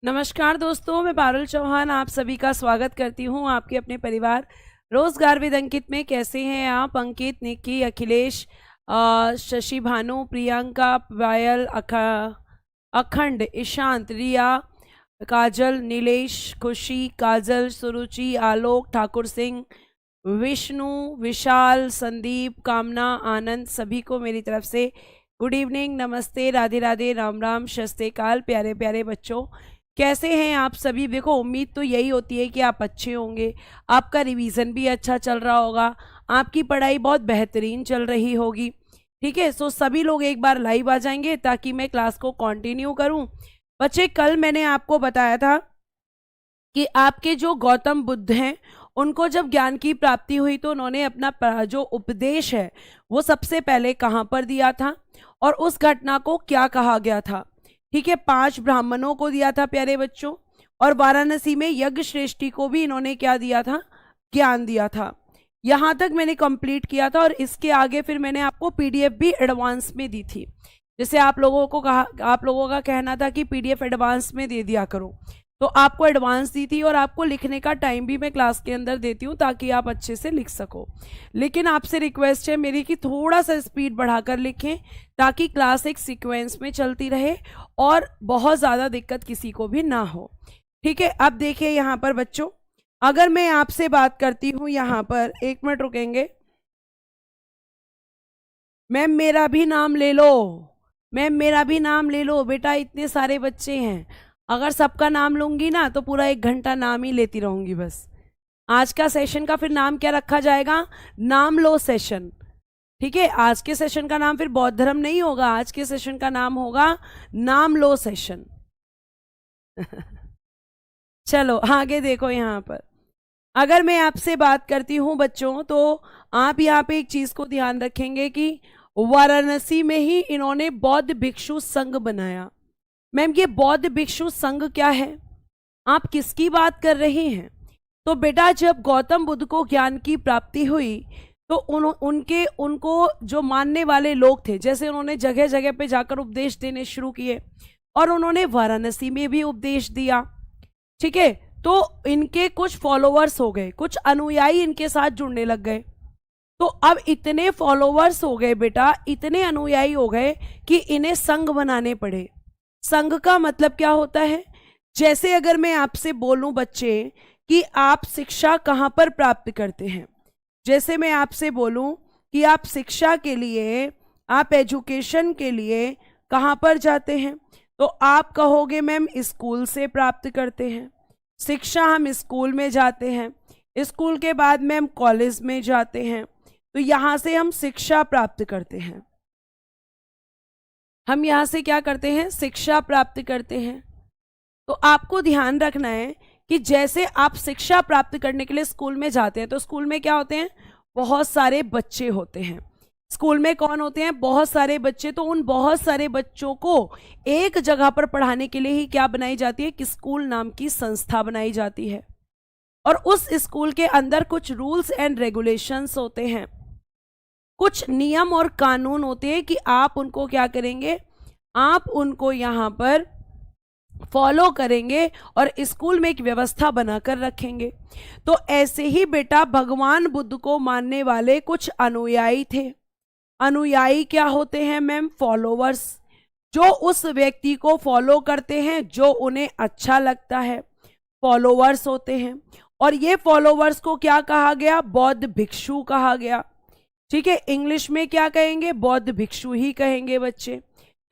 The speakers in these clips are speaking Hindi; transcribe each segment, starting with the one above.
नमस्कार दोस्तों, मैं पारुल चौहान आप सभी का स्वागत करती हूँ आपके अपने परिवार रोजगार विद अंकित में। कैसे हैं आप? अंकित, निक्की, अखिलेश, शशि, भानु, प्रियंका, पायल, अखंड, ईशांत, रिया, काजल, नीलेश, खुशी, काजल, सुरुचि, आलोक, ठाकुर सिंह, विष्णु, विशाल, संदीप, कामना, आनंद, सभी को मेरी तरफ से गुड इवनिंग, नमस्ते, राधे राधे, राम राम, शस्ते काल। प्यारे प्यारे बच्चों, कैसे हैं आप सभी? देखो, उम्मीद तो यही होती है कि आप अच्छे होंगे, आपका रिवीजन भी अच्छा चल रहा होगा, आपकी पढ़ाई बहुत बेहतरीन चल रही होगी। ठीक है, सो सभी लोग एक बार लाइव आ जाएंगे ताकि मैं क्लास को कंटिन्यू करूं। बच्चे, कल मैंने आपको बताया था कि आपके जो गौतम बुद्ध हैं उनको जब ज्ञान की प्राप्ति हुई तो उन्होंने अपना जो उपदेश है वो सबसे पहले कहाँ पर दिया था और उस घटना को क्या कहा गया था। ठीक है, 5 ब्राह्मणों को दिया था प्यारे बच्चों, और वाराणसी में यज्ञ श्रेष्ठी को भी इन्होंने क्या दिया था? ज्ञान दिया था। यहाँ तक मैंने कंप्लीट किया था और इसके आगे फिर मैंने आपको पीडीएफ भी एडवांस में दी थी। जैसे आप लोगों का कहना था कि पीडीएफ एडवांस में दे दिया करो, तो आपको एडवांस दी थी और आपको लिखने का टाइम भी मैं क्लास के अंदर देती हूँ ताकि आप अच्छे से लिख सको। लेकिन आपसे रिक्वेस्ट है मेरी कि थोड़ा सा स्पीड बढ़ाकर लिखें ताकि क्लास एक सीक्वेंस में चलती रहे और बहुत ज़्यादा दिक्कत किसी को भी ना हो। ठीक है, अब देखिए यहाँ पर बच्चों, अगर मैं आपसे बात करती हूँ यहाँ पर, 1 मिनट रुकेंगे मैम, मेरा भी नाम ले लो, मैम मेरा भी नाम ले लो। बेटा, इतने सारे बच्चे हैं, अगर सबका नाम लूंगी ना तो पूरा 1 घंटा नाम ही लेती रहूंगी बस। आज का सेशन का फिर नाम क्या रखा जाएगा? नाम लो सेशन। ठीक है, आज के सेशन का नाम फिर बौद्ध धर्म नहीं होगा, आज के सेशन का नाम होगा नाम लो सेशन। चलो आगे देखो यहाँ पर, अगर मैं आपसे बात करती हूँ बच्चों तो आप यहाँ पे एक चीज को ध्यान रखेंगे कि वाराणसी में ही इन्होंने बौद्ध भिक्षु संघ बनाया। मैम, ये बौद्ध भिक्षु संघ क्या है? आप किसकी बात कर रही हैं? तो बेटा, जब गौतम बुद्ध को ज्ञान की प्राप्ति हुई तो उनको जो मानने वाले लोग थे, जैसे उन्होंने जगह जगह पे जाकर उपदेश देने शुरू किए और उन्होंने वाराणसी में भी उपदेश दिया। ठीक है, तो इनके कुछ फॉलोअर्स हो गए, कुछ अनुयायी इनके साथ जुड़ने लग गए। तो अब इतने फॉलोअर्स हो गए बेटा, इतने अनुयायी हो गए कि इन्हें संघ बनाने पड़े। संघ का मतलब क्या होता है? जैसे अगर मैं आपसे बोलूं बच्चे कि आप शिक्षा कहाँ पर प्राप्त करते हैं, जैसे मैं आपसे बोलूं कि आप शिक्षा के लिए, आप एजुकेशन के लिए कहाँ पर जाते हैं, तो आप कहोगे मैम स्कूल से प्राप्त करते हैं। शिक्षा हम स्कूल में जाते हैं, स्कूल के बाद मैम कॉलेज में जाते हैं, तो यहाँ से हम शिक्षा प्राप्त करते हैं। हम यहाँ से क्या करते हैं? शिक्षा प्राप्त करते हैं। तो आपको ध्यान रखना है कि जैसे आप शिक्षा प्राप्त करने के लिए स्कूल में जाते हैं तो स्कूल में क्या होते हैं? बहुत सारे बच्चे होते हैं। स्कूल में कौन होते हैं? बहुत सारे बच्चे। तो उन बहुत सारे बच्चों को एक जगह पर पढ़ाने के लिए ही क्या बनाई जाती है? कि स्कूल नाम की संस्था बनाई जाती है, और उस स्कूल के अंदर कुछ रूल्स एंड रेगुलेशंस होते हैं, कुछ नियम और कानून होते हैं कि आप उनको क्या करेंगे? आप उनको यहाँ पर फॉलो करेंगे और स्कूल में एक व्यवस्था बनाकर रखेंगे। तो ऐसे ही बेटा भगवान बुद्ध को मानने वाले कुछ अनुयायी थे। अनुयायी क्या होते हैं मैम? फॉलोवर्स, जो उस व्यक्ति को फॉलो करते हैं, जो उन्हें अच्छा लगता है, फॉलोवर्स होते हैं। और ये फॉलोवर्स को क्या कहा गया? बौद्ध भिक्षु कहा गया। ठीक है, इंग्लिश में क्या कहेंगे? बौद्ध भिक्षु ही कहेंगे बच्चे।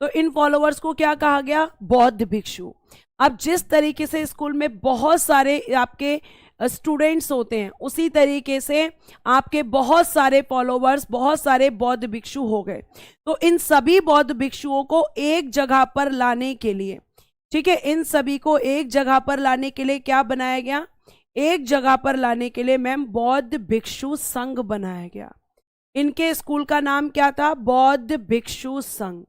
तो इन फॉलोअर्स को क्या कहा गया? बौद्ध भिक्षु। अब जिस तरीके से स्कूल में बहुत सारे आपके स्टूडेंट्स होते हैं, उसी तरीके से आपके बहुत सारे फॉलोअर्स, बहुत सारे बौद्ध भिक्षु हो गए। तो इन सभी बौद्ध भिक्षुओं को एक जगह पर लाने के लिए, ठीक है, इन सभी को एक जगह पर लाने के लिए क्या बनाया गया? एक जगह पर लाने के लिए मैम बौद्ध भिक्षु संघ बनाया गया। इनके स्कूल का नाम क्या था? बौद्ध भिक्षु संघ।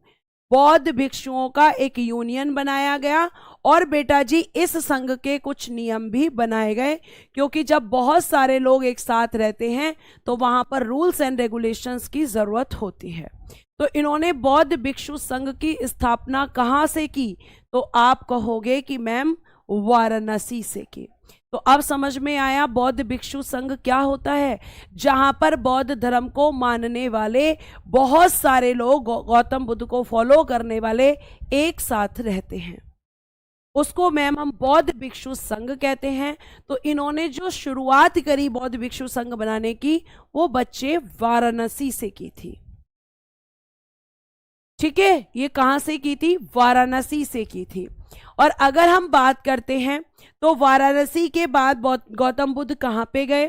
बौद्ध भिक्षुओं का एक यूनियन बनाया गया और बेटा जी इस संघ के कुछ नियम भी बनाए गए, क्योंकि जब बहुत सारे लोग एक साथ रहते हैं तो वहां पर रूल्स एंड रेगुलेशंस की जरूरत होती है। तो इन्होंने बौद्ध भिक्षु संघ की स्थापना कहाँ से की? तो आप कहोगे कि मैम वाराणसी से की। तो अब समझ में आया बौद्ध भिक्षु संघ क्या होता है, जहां पर बौद्ध धर्म को मानने वाले बहुत सारे लोग, गौतम बुद्ध को फॉलो करने वाले एक साथ रहते हैं, उसको मैम हम बौद्ध भिक्षु संघ कहते हैं। तो इन्होंने जो शुरुआत करी बौद्ध भिक्षु संघ बनाने की, वो बच्चे वाराणसी से की थी। ठीक है, ये कहां से की थी, वाराणसी से की थी। और अगर हम बात करते हैं तो वाराणसी के बाद गौतम बुद्ध कहां पे गए,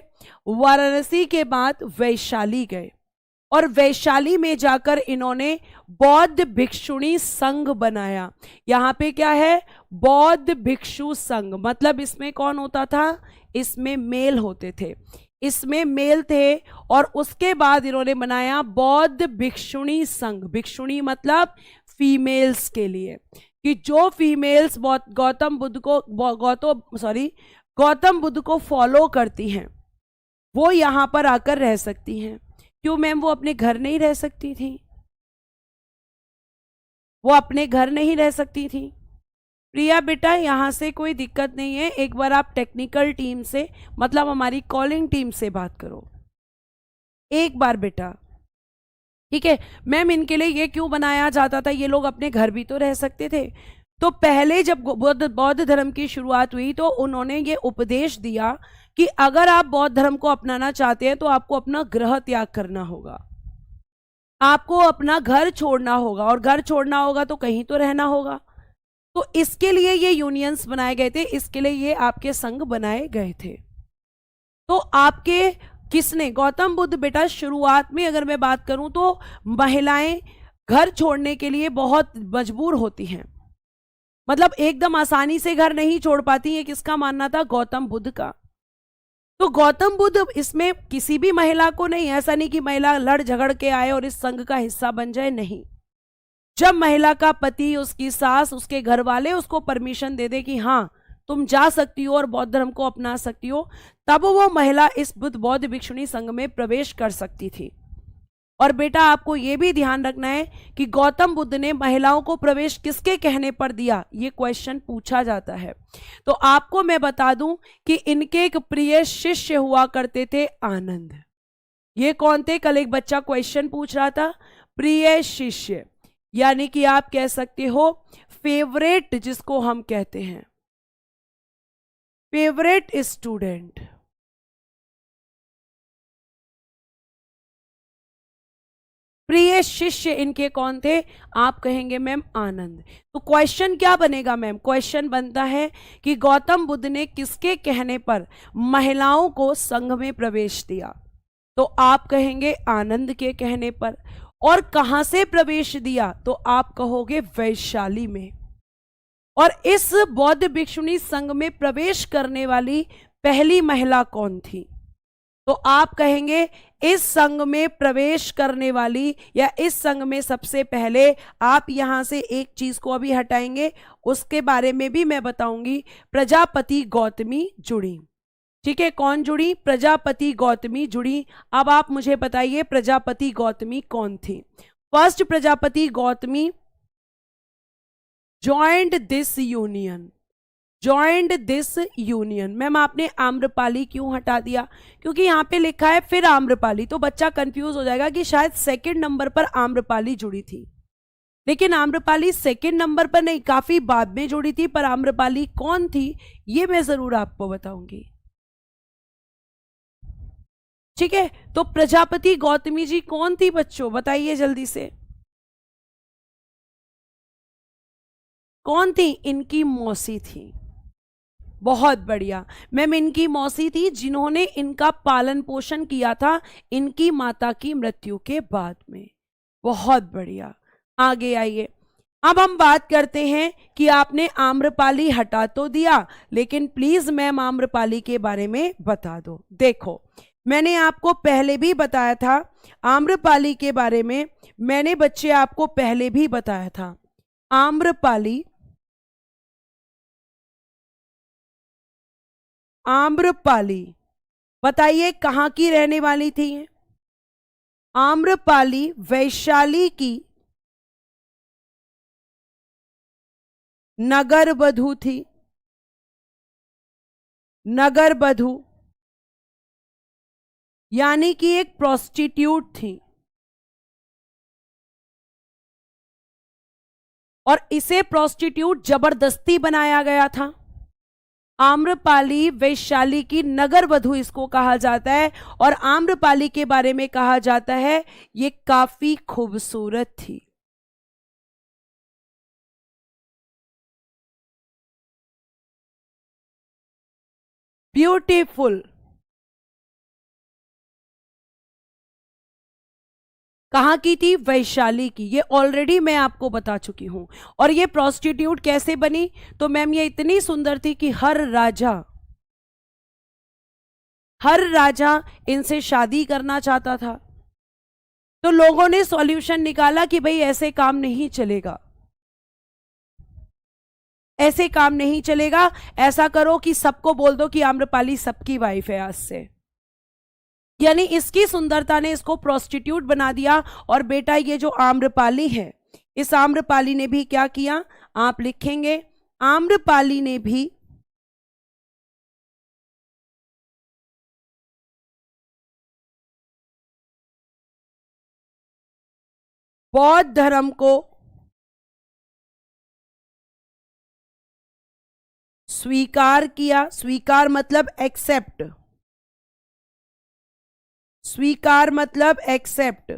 वाराणसी के बाद वैशाली गए, और वैशाली में जाकर इन्होंने बौद्ध भिक्षुणी संघ बनाया। यहां पे क्या है, बौद्ध भिक्षु संघ, मतलब इसमें कौन होता था, इसमें मेल होते थे, इसमें मेल थे। और उसके बाद इन्होंने बनाया बौद्ध भिक्षुणी संघ। भिक्षुणी मतलब फीमेल्स के लिए, कि जो फीमेल्स गौतम बुद्ध को फॉलो करती हैं, वो यहां पर आकर रह सकती हैं। क्यों मैम, वो अपने घर नहीं रह सकती थी, वो अपने घर नहीं रह सकती थी। प्रिया बेटा, यहां से कोई दिक्कत नहीं है, एक बार आप टेक्निकल टीम से, मतलब हमारी कॉलिंग टीम से बात करो एक बार बेटा, ठीक है। मैम, इनके लिए ये क्यों बनाया जाता था, ये लोग अपने घर भी तो रह सकते थे। तो पहले जब बौद्ध धर्म की शुरुआत हुई तो उन्होंने ये उपदेश दिया कि अगर आप बौद्ध धर्म को अपनाना चाहते हैं तो आपको अपना गृह त्याग करना होगा, आपको अपना घर छोड़ना होगा, और घर छोड़ना होगा तो कहीं तो रहना होगा। तो इसके लिए ये यूनियंस बनाए गए थे, इसके लिए ये आपके संघ बनाए गए थे। तो आपके किसने, गौतम बुद्ध बेटा, शुरुआत में अगर मैं बात करूं तो महिलाएं घर छोड़ने के लिए बहुत मजबूर होती हैं, मतलब एकदम आसानी से घर नहीं छोड़ पाती है। किसका मानना था, गौतम बुद्ध का। तो गौतम बुद्ध इसमें किसी भी महिला को नहीं, ऐसा नहीं कि महिला लड़ झगड़ के आए और इस संघ का हिस्सा बन जाए, नहीं। जब महिला का पति, उसकी सास, उसके घर वाले उसको परमिशन दे दे कि हाँ तुम जा सकती हो और बौद्ध धर्म को अपना सकती हो, तब वो महिला इस बौद्ध भिक्षुणी संघ में प्रवेश कर सकती थी। और बेटा आपको यह भी ध्यान रखना है कि गौतम बुद्ध ने महिलाओं को प्रवेश किसके कहने पर दिया, ये क्वेश्चन पूछा जाता है। तो आपको मैं बता दूं कि इनके एक प्रिय शिष्य हुआ करते थे, आनंद। ये कौन थे, कल एक बच्चा क्वेश्चन पूछ रहा था, प्रिय शिष्य, यानी कि आप कह सकते हो फेवरेट, जिसको हम कहते हैं फेवरेट स्टूडेंट। प्रिय शिष्य इनके कौन थे, आप कहेंगे मैम आनंद। तो क्वेश्चन क्या बनेगा मैम, क्वेश्चन बनता है कि गौतम बुद्ध ने किसके कहने पर महिलाओं को संघ में प्रवेश दिया, तो आप कहेंगे आनंद के कहने पर। और कहां से प्रवेश दिया, तो आप कहोगे वैशाली में। और इस बौद्ध भिक्षुणी संघ में प्रवेश करने वाली पहली महिला कौन थी, तो आप कहेंगे इस संघ में प्रवेश करने वाली, या इस संघ में सबसे पहले, आप यहां से एक चीज को अभी हटाएंगे, उसके बारे में भी मैं बताऊंगी, प्रजापति गौतमी जुड़ी। ठीक है, कौन जुड़ी, प्रजापति गौतमी जुड़ी। अब आप मुझे बताइए प्रजापति गौतमी कौन थी। First Prajapati Gautami joint this union, joint this union. Ma'am आपने आम्रपाली क्यों हटा दिया, क्योंकि यहां पे लिखा है फिर आम्रपाली, तो बच्चा कंफ्यूज हो जाएगा कि शायद सेकंड नंबर पर आम्रपाली जुड़ी थी, लेकिन आम्रपाली सेकंड नंबर पर नहीं, काफी बाद में जुड़ी थी। पर आम्रपाली कौन थी ये मैं जरूर आपको बताऊंगी। ठीक है, तो प्रजापति गौतमी जी कौन थी बच्चों, बताइए जल्दी से, कौन थी, इनकी मौसी थी। बहुत बढ़िया मैम, इनकी मौसी थी जिन्होंने इनका पालन पोषण किया था इनकी माता की मृत्यु के बाद में। बहुत बढ़िया, आगे आइए। अब हम बात करते हैं कि आपने आम्रपाली हटा तो दिया, लेकिन प्लीज मैम आम्रपाली के बारे में बता दो। देखो मैंने आपको पहले भी बताया था आम्रपाली के बारे में, मैंने बच्चे आपको पहले भी बताया था। आम्रपाली, आम्रपाली बताइए कहां की रहने वाली थी। आम्रपाली वैशाली की नगर वधू थी। नगर बधू यानी कि एक प्रोस्टिट्यूट थी और इसे प्रोस्टिट्यूट जबरदस्ती बनाया गया था। आम्रपाली वैशाली की नगर वधू इसको कहा जाता है और आम्रपाली के बारे में कहा जाता है ये काफी खूबसूरत थी। ब्यूटीफुल। कहाँ की थी? वैशाली की। ये ऑलरेडी मैं आपको बता चुकी हूं। और ये प्रोस्टिट्यूट कैसे बनी? तो मैम ये इतनी सुंदर थी कि हर राजा इनसे शादी करना चाहता था। तो लोगों ने सॉल्यूशन निकाला कि भाई ऐसे काम नहीं चलेगा, ऐसे काम नहीं चलेगा, ऐसा करो कि सबको बोल दो कि आम्रपाली सबकी वाइफ है आज से। यानी इसकी सुंदरता ने इसको प्रोस्टिट्यूट बना दिया। और बेटा ये जो आम्रपाली है, इस आम्रपाली ने भी क्या किया? आप लिखेंगे आम्रपाली ने भी बौद्ध धर्म को स्वीकार किया। स्वीकार मतलब एक्सेप्ट, स्वीकार मतलब एक्सेप्ट।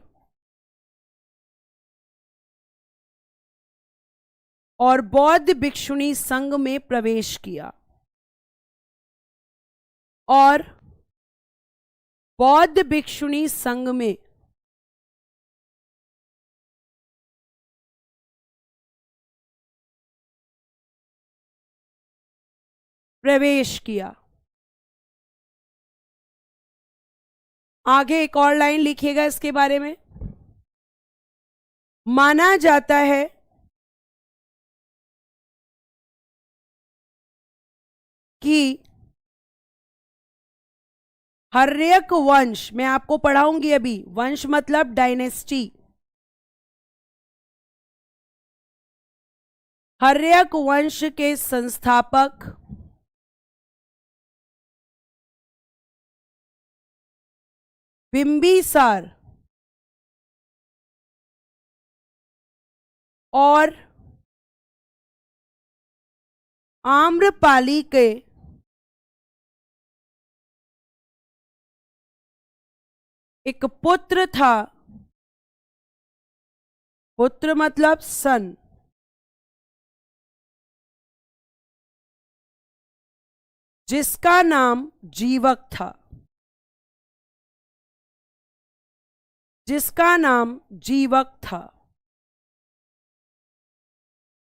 और बौद्ध भिक्षुणी संघ में प्रवेश किया। और बौद्ध भिक्षुणी संघ में प्रवेश किया। आगे एक और लाइन लिखिएगा इसके बारे में। माना जाता है कि हर्यक वंश, मैं आपको पढ़ाऊंगी अभी, वंश मतलब डायनेस्टी, हर्यक वंश के संस्थापक बिंबिसार और आम्रपाली के एक पुत्र था। पुत्र मतलब सन, जिसका नाम जीवक था, जिसका नाम जीवक था।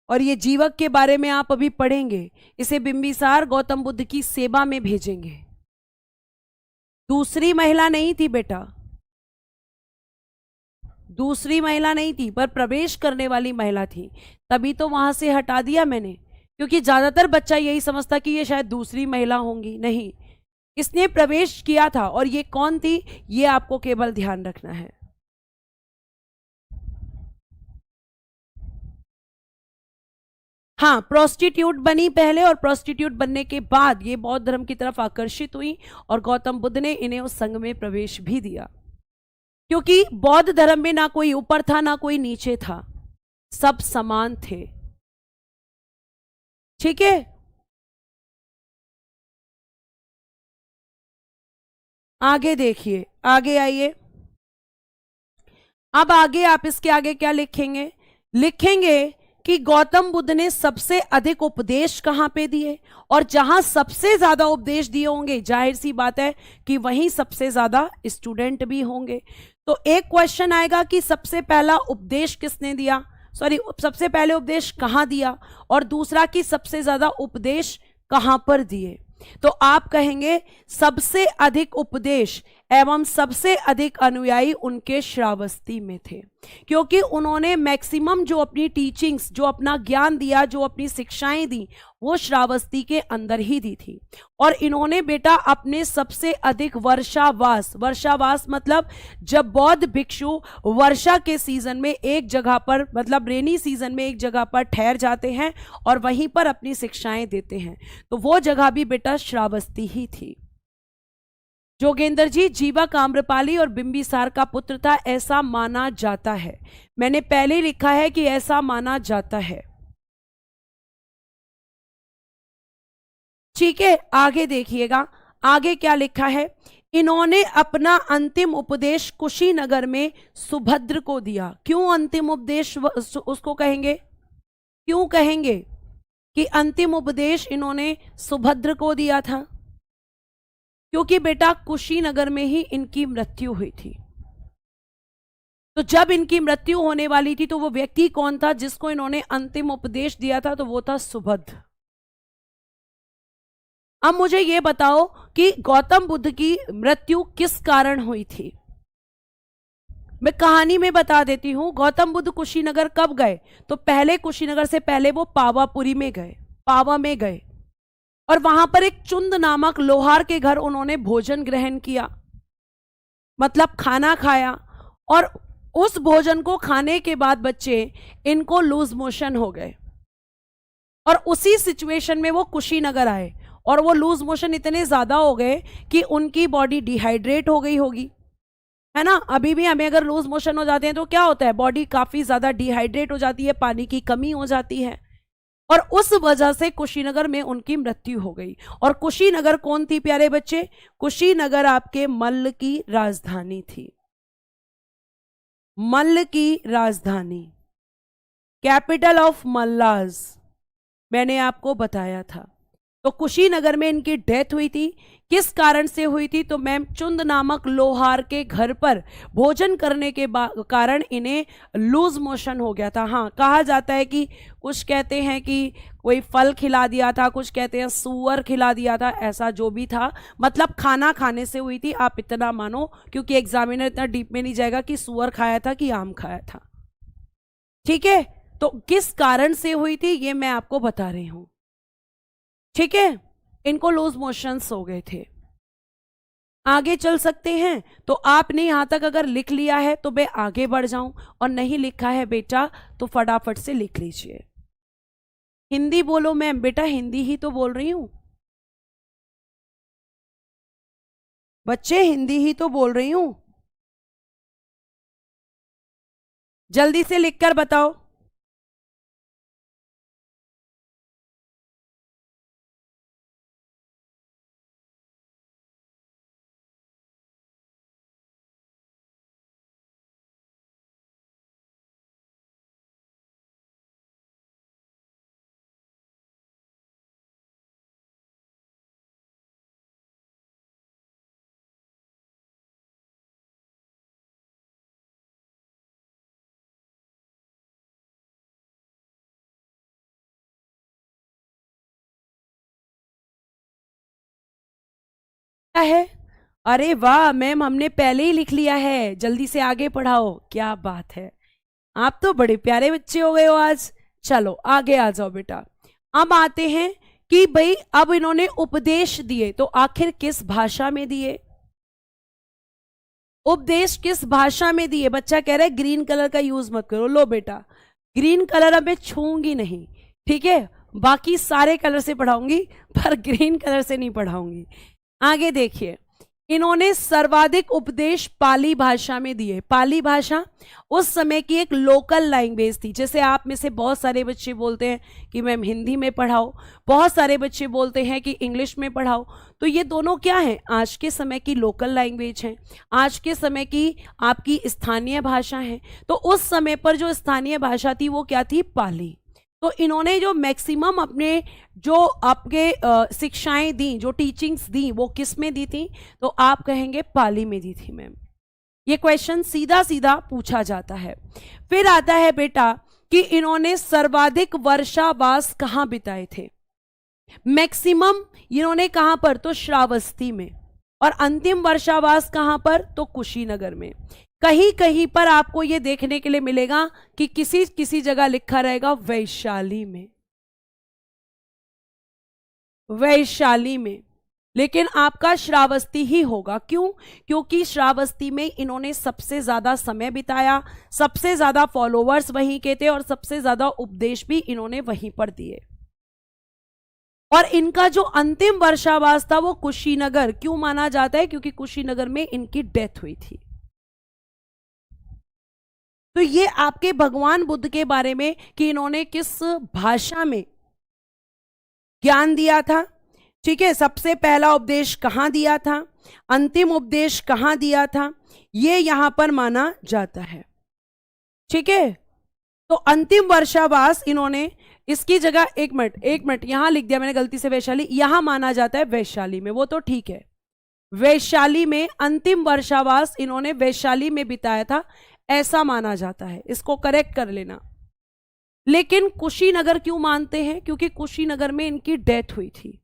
और ये जीवक के बारे में आप अभी पढ़ेंगे। इसे बिंबिसार गौतम बुद्ध की सेवा में भेजेंगे। दूसरी महिला नहीं थी बेटा, दूसरी महिला नहीं थी, पर प्रवेश करने वाली महिला थी। तभी तो वहां से हटा दिया मैंने, क्योंकि ज्यादातर बच्चा यही समझता कि ये शायद दूसरी महिला होंगी। नहीं, इसने प्रवेश किया था। और ये कौन थी, ये आपको केवल ध्यान रखना है। हाँ, प्रोस्टिट्यूट बनी पहले और प्रोस्टिट्यूट बनने के बाद ये बौद्ध धर्म की तरफ आकर्षित हुई और गौतम बुद्ध ने इन्हें उस संघ में प्रवेश भी दिया। क्योंकि बौद्ध धर्म में ना कोई ऊपर था ना कोई नीचे था, सब समान थे। ठीक है, आगे देखिए, आगे आइए। अब आगे आप इसके आगे क्या लिखेंगे? लिखेंगे कि गौतम बुद्ध ने सबसे अधिक उपदेश कहां पे दिए, और जहां सबसे ज्यादा उपदेश दिए होंगे जाहिर सी बात है कि वहीं सबसे ज्यादा स्टूडेंट भी होंगे। तो एक क्वेश्चन आएगा कि सबसे पहला उपदेश किसने दिया, सॉरी सबसे पहले उपदेश कहां दिया, और दूसरा कि सबसे ज्यादा उपदेश कहां पर दिए। तो आप कहेंगे सबसे अधिक उपदेश एवं सबसे अधिक अनुयायी उनके श्रावस्ती में थे, क्योंकि उन्होंने मैक्सिमम जो अपनी टीचिंग्स, जो अपना ज्ञान दिया, जो अपनी शिक्षाएं दी, वो श्रावस्ती के अंदर ही दी थी। और इन्होंने बेटा अपने सबसे अधिक वर्षावास, वर्षावास मतलब जब बौद्ध भिक्षु वर्षा के सीजन में एक जगह पर, मतलब रेनी सीजन में एक जगह पर ठहर जाते हैं और वहीं पर अपनी शिक्षाएं देते हैं, तो वो जगह भी बेटा श्रावस्ती ही थी। जोगेंद्र जी जीवा काम्रपाली और बिंबिसार का पुत्र था, ऐसा माना जाता है। मैंने पहले लिखा है कि ऐसा माना जाता है। ठीक है, आगे देखिएगा, आगे क्या लिखा है। इन्होंने अपना अंतिम उपदेश कुशीनगर में सुभद्र को दिया। क्यों अंतिम उपदेश उसको कहेंगे, क्यों कहेंगे कि अंतिम उपदेश इन्होंने सुभद्र को दिया था? क्योंकि बेटा कुशीनगर में ही इनकी मृत्यु हुई थी। तो जब इनकी मृत्यु होने वाली थी तो वो व्यक्ति कौन था जिसको इन्होंने अंतिम उपदेश दिया था? तो वो था सुभद्र। अब मुझे ये बताओ कि गौतम बुद्ध की मृत्यु किस कारण हुई थी? मैं कहानी में बता देती हूं। गौतम बुद्ध कुशीनगर कब गए? तो पहले कुशीनगर से पहले वो पावापुरी में गए, पावा में गए, और वहां पर एक चुंद नामक लोहार के घर उन्होंने भोजन ग्रहण किया, मतलब खाना खाया। और उस भोजन को खाने के बाद बच्चे इनको लूज मोशन हो गए, और उसी सिचुएशन में वो कुशीनगर आए, और वो लूज मोशन इतने ज्यादा हो गए कि उनकी बॉडी डिहाइड्रेट हो गई होगी, है ना। अभी भी हमें अगर लूज मोशन हो जाते हैं तो क्या होता है, बॉडी काफी ज्यादा डिहाइड्रेट हो जाती है, पानी की कमी हो जाती है, और उस वजह से कुशीनगर में उनकी मृत्यु हो गई। और कुशीनगर कौन थी प्यारे बच्चे? कुशीनगर आपके मल्ल की राजधानी थी, मल्ल की राजधानी, कैपिटल ऑफ मल्लाज, मैंने आपको बताया था। तो कुशीनगर में इनकी डेथ हुई थी। किस कारण से हुई थी? तो मैम चुंद नामक लोहार के घर पर भोजन करने के कारण इन्हें लूज मोशन हो गया था। हाँ, कहा जाता है कि कुछ कहते हैं कि कोई फल खिला दिया था, कुछ कहते हैं सूअर खिला दिया था, ऐसा जो भी था, मतलब खाना खाने से हुई थी, आप इतना मानो, क्योंकि एग्जामिनर इतना डीप में नहीं जाएगा कि सूअर खाया था कि आम खाया था। ठीक है, तो किस कारण से हुई थी ये मैं आपको बता रही हूं। ठीक है, इनको लूज मोशंस हो गए थे। आगे चल सकते हैं। तो आपने यहां तक अगर लिख लिया है तो मैं आगे बढ़ जाऊं, और नहीं लिखा है बेटा तो फटाफट से लिख लीजिए। हिंदी बोलो मैम। बेटा हिंदी ही तो बोल रही हूं बच्चे, हिंदी ही तो बोल रही हूं, जल्दी से लिखकर बताओ। है, अरे वाह मैम, हमने पहले ही लिख लिया है, जल्दी से आगे पढ़ाओ। क्या बात है, आप तो बड़े प्यारे बच्चे हो गए हो आज। चलो आगे आ जाओ बेटा। अब आते हैं कि भाई अब इन्होंने उपदेश दिए, तो आखिर किस भाषा में दिए? उपदेश किस भाषा में दिए? बच्चा कह रहा है ग्रीन कलर का यूज मत करो। लो बेटा, ग्रीन कलर अब मैं छूंगी नहीं, ठीक है, बाकी सारे कलर से पढ़ाऊंगी, पर ग्रीन कलर से नहीं पढ़ाऊंगी। आगे देखिए, इन्होंने सर्वाधिक उपदेश पाली भाषा में दिए। पाली भाषा उस समय की एक लोकल लैंग्वेज थी। जैसे आप में से बहुत सारे बच्चे बोलते हैं कि मैम हिंदी में पढ़ाओ, बहुत सारे बच्चे बोलते हैं कि इंग्लिश में पढ़ाओ। तो ये दोनों क्या हैं? आज के समय की लोकल लैंग्वेज हैं, आज के समय की आपकी स्थानीय भाषा है। तो उस समय पर जो स्थानीय भाषा थी वो क्या थी? पाली। तो इन्होंने जो मैक्सिमम अपने जो आपके शिक्षाएं दी, जो टीचिंग्स दी, वो किस में दी थी? तो आप कहेंगे पाली में दी थी मैम। ये क्वेश्चन सीधा सीधा पूछा जाता है। फिर आता है बेटा कि इन्होंने सर्वाधिक वर्षावास कहां बिताए थे? मैक्सिमम इन्होंने कहां पर? तो श्रावस्ती में। और अंतिम वर्षावास कहां पर? तो कुशीनगर में। कहीं कहीं पर आपको यह देखने के लिए मिलेगा कि किसी किसी जगह लिखा रहेगा वैशाली में, वैशाली में, लेकिन आपका श्रावस्ती ही होगा। क्यों? क्योंकि श्रावस्ती में इन्होंने सबसे ज्यादा समय बिताया, सबसे ज्यादा फॉलोवर्स वहीं के थे और सबसे ज्यादा उपदेश भी इन्होंने वहीं पर दिए। और इनका जो अंतिम वर्षावास था वो कुशीनगर क्यों माना जाता है? क्योंकि कुशीनगर में इनकी डेथ हुई थी। तो ये आपके भगवान बुद्ध के बारे में कि इन्होंने किस भाषा में ज्ञान दिया था। ठीक है, सबसे पहला उपदेश कहां दिया था, अंतिम उपदेश कहां दिया था, ये यहां पर माना जाता है। ठीक है, तो अंतिम वर्षावास इन्होंने, इसकी जगह एक मिनट यहां लिख दिया मैंने गलती से वैशाली, यहां माना जाता है वैशाली में, वो तो ठीक है। वैशाली में अंतिम वर्षावास इन्होंने वैशाली में बिताया था ऐसा माना जाता है, इसको करेक्ट कर लेना। लेकिन कुशीनगर क्यों मानते हैं? क्योंकि कुशीनगर में इनकी डेथ हुई थी।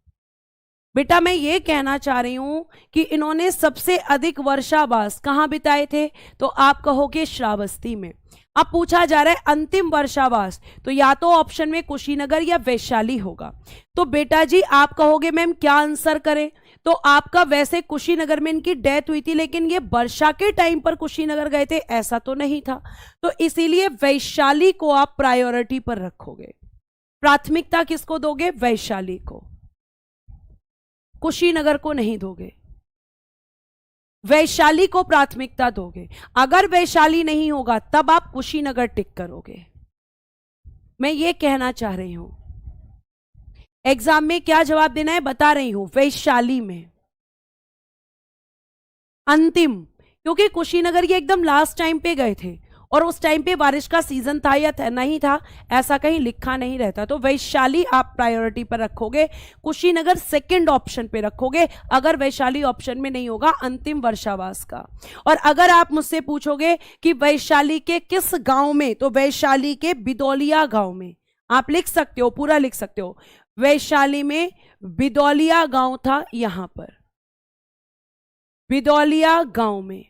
बेटा मैं ये कहना चाह रही हूं कि इन्होंने सबसे अधिक वर्षावास कहां बिताए थे? तो आप कहोगे श्रावस्ती में। अब पूछा जा रहा है अंतिम वर्षावास, तो या तो ऑप्शन में कुशीनगर या वैशाली होगा। तो बेटा जी आप कहोगे मैम क्या आंसर करें? तो आपका वैसे कुशीनगर में इनकी डेथ हुई थी, लेकिन ये वर्षा के टाइम पर कुशीनगर गए थे ऐसा तो नहीं था, तो इसीलिए वैशाली को आप प्रायोरिटी पर रखोगे। प्राथमिकता किसको दोगे? वैशाली को, कुशीनगर को नहीं दोगे, वैशाली को प्राथमिकता दोगे। अगर वैशाली नहीं होगा तब आप कुशीनगर टिक करोगे। मैं ये कहना चाह रही हूं, एग्जाम में क्या जवाब देना है बता रही हूं, वैशाली में अंतिम, क्योंकि कुशीनगर ये एकदम लास्ट टाइम पे गए थे और उस टाइम पे बारिश का सीजन था या नहीं था ऐसा कहीं लिखा नहीं रहता। तो वैशाली आप प्रायोरिटी पर रखोगे, कुशीनगर सेकंड ऑप्शन पे रखोगे अगर वैशाली ऑप्शन में नहीं होगा अंतिम वर्षावास का। और अगर आप मुझसे पूछोगे कि वैशाली के किस गांव में, तो वैशाली के बिदौलिया गांव में आप लिख सकते हो, पूरा लिख सकते हो, वैशाली में बिदौलिया गांव था, यहां पर बिदौलिया गांव में।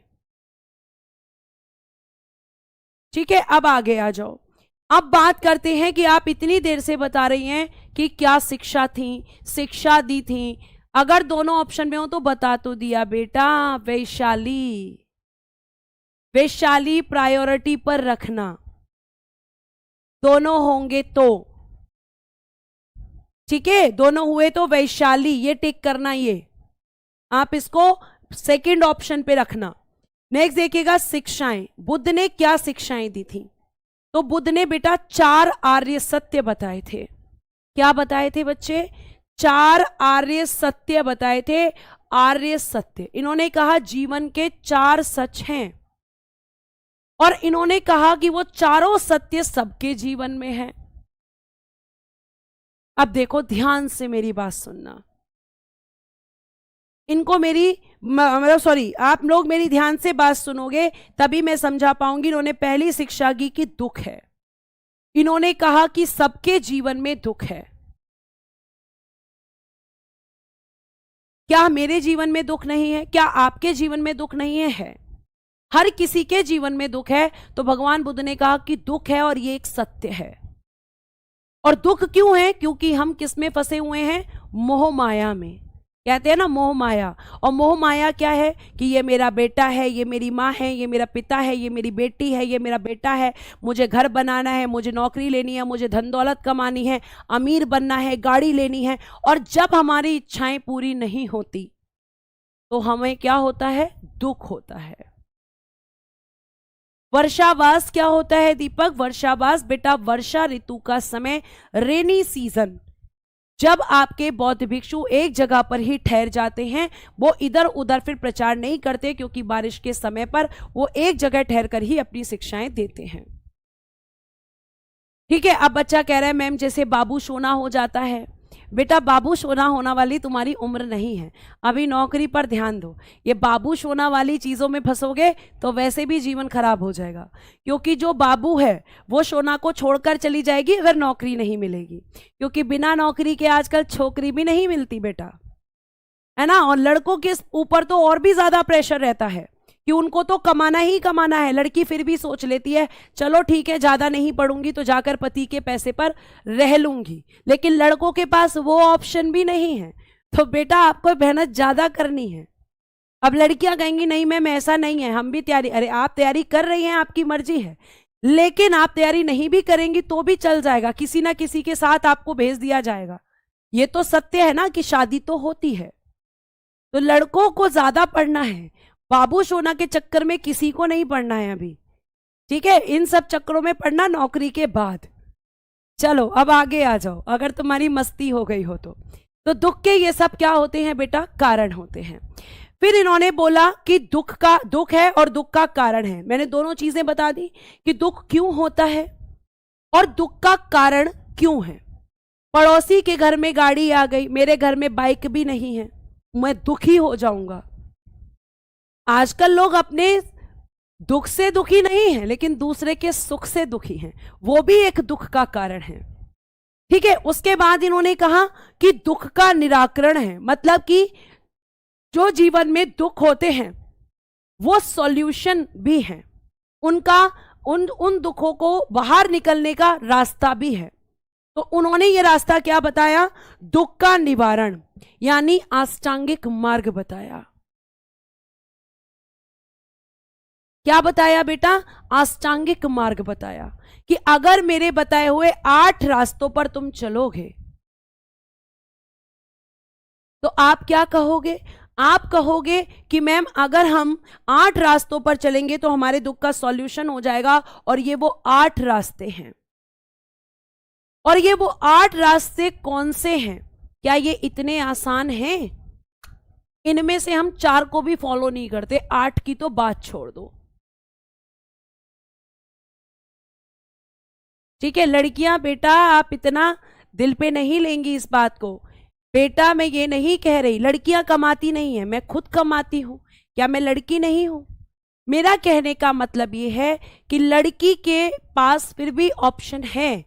ठीक है, अब आगे आ जाओ। अब बात करते हैं कि आप इतनी देर से बता रही हैं कि क्या शिक्षा थी, शिक्षा दी थी। अगर दोनों ऑप्शन में हो तो बता तो दिया बेटा, वैशाली, वैशाली प्रायोरिटी पर रखना, दोनों होंगे तो। ठीक है, दोनों हुए तो वैशाली, ये टिक करना, ये आप इसको सेकंड ऑप्शन पे रखना। नेक्स्ट देखिएगा शिक्षाएं, बुद्ध ने क्या शिक्षाएं दी थी? तो बुद्ध ने बेटा 4 आर्य सत्य बताए थे। क्या बताए थे बच्चे? 4 आर्य सत्य बताए थे। आर्य सत्य, इन्होंने कहा जीवन के 4 सच हैं और इन्होंने कहा कि वो चारों सत्य सबके जीवन में है। अब देखो ध्यान से मेरी बात सुनना, इनको मेरी मतलब सॉरी, आप लोग मेरी ध्यान से बात सुनोगे तभी मैं समझा पाऊंगी। इन्होंने पहली शिक्षा की कि दुख है, इन्होंने कहा कि सबके जीवन में दुख है। क्या मेरे जीवन में दुख नहीं है? क्या आपके जीवन में दुख नहीं है? हर किसी के जीवन में दुख है। तो भगवान बुद्ध ने कहा कि दुख है और ये एक सत्य है। और दुख क्यों है? क्योंकि हम किस में फंसे हुए हैं? मोह माया में। कहते हैं ना मोह माया। और मोह माया क्या है? कि ये मेरा बेटा है, ये मेरी माँ है, ये मेरा पिता है, ये मेरी बेटी है, ये मेरा बेटा है, मुझे घर बनाना है, मुझे नौकरी लेनी है, मुझे धन दौलत कमानी है, अमीर बनना है, गाड़ी लेनी है। और जब हमारी इच्छाएं पूरी नहीं होती तो हमें क्या होता है? दुख होता है। वर्षावास क्या होता है दीपक? वर्षावास बेटा वर्षा ऋतु का समय, रेनी सीजन, जब आपके बौद्ध भिक्षु एक जगह पर ही ठहर जाते हैं, वो इधर उधर फिर प्रचार नहीं करते, क्योंकि बारिश के समय पर वो एक जगह ठहर कर ही अपनी शिक्षाएं देते हैं। ठीक है, अब बच्चा कह रहा है मैम जैसे बाबू सोना हो जाता है। बेटा बाबू सोना होना वाली तुम्हारी उम्र नहीं है, अभी नौकरी पर ध्यान दो। ये बाबू सोना वाली चीज़ों में फंसोगे तो वैसे भी जीवन खराब हो जाएगा, क्योंकि जो बाबू है वो सोना को छोड़कर चली जाएगी अगर नौकरी नहीं मिलेगी, क्योंकि बिना नौकरी के आजकल छोकरी भी नहीं मिलती बेटा। है ना। और लड़कों के ऊपर तो और भी ज्यादा प्रेशर रहता है कि उनको तो कमाना ही कमाना है। लड़की फिर भी सोच लेती है चलो ठीक है, ज्यादा नहीं पढ़ूंगी तो जाकर पति के पैसे पर रह लूंगी, लेकिन लड़कों के पास वो ऑप्शन भी नहीं है। तो बेटा आपको मेहनत ज्यादा करनी है। अब लड़कियां कहेंगी नहीं मैम ऐसा नहीं है, हम भी तैयारी, अरे आप तैयारी कर रही हैं, आपकी मर्जी है, लेकिन आप तैयारी नहीं भी करेंगी तो भी चल जाएगा, किसी ना किसी के साथ आपको भेज दिया जाएगा। ये तो सत्य है ना कि शादी तो होती है। तो लड़कों को ज्यादा पढ़ना है, बाबू सोना के चक्कर में किसी को नहीं पढ़ना है अभी, ठीक है। इन सब चक्करों में पढ़ना नौकरी के बाद। चलो अब आगे आ जाओ, अगर तुम्हारी मस्ती हो गई हो तो दुख के ये सब क्या होते हैं बेटा, कारण होते हैं। फिर इन्होंने बोला कि दुख है और दुख का कारण है। मैंने दोनों चीजें बता दी कि दुख क्यों होता है और दुख का कारण क्यों है। पड़ोसी के घर में गाड़ी आ गई, मेरे घर में बाइक भी नहीं है, मैं दुखी हो जाऊंगा। आजकल लोग अपने दुख से दुखी नहीं है, लेकिन दूसरे के सुख से दुखी हैं, वो भी एक दुख का कारण है, ठीक है। उसके बाद इन्होंने कहा कि दुख का निराकरण है, मतलब कि जो जीवन में दुख होते हैं वो सॉल्यूशन भी है, उनका उन दुखों को बाहर निकलने का रास्ता भी है। तो उन्होंने ये रास्ता क्या बताया, दुख का निवारण यानी अष्टांगिक मार्ग बताया। क्या बताया बेटा, अष्टांगिक मार्ग बताया कि अगर मेरे बताए हुए 8 रास्तों पर तुम चलोगे तो आप क्या कहोगे, आप कहोगे कि मैम अगर हम 8 रास्तों पर चलेंगे तो हमारे दुख का सॉल्यूशन हो जाएगा, और ये वो 8 रास्ते हैं। और ये वो 8 रास्ते कौन से हैं, क्या ये इतने आसान हैं? इनमें से हम 4 को भी फॉलो नहीं करते, 8 की तो बात छोड़ दो, ठीक है। लड़कियां बेटा आप इतना दिल पे नहीं लेंगी इस बात को। बेटा मैं ये नहीं कह रही लड़कियां कमाती नहीं है, मैं खुद कमाती हूं, क्या मैं लड़की नहीं हूं? मेरा कहने का मतलब ये है कि लड़की के पास फिर भी ऑप्शन है,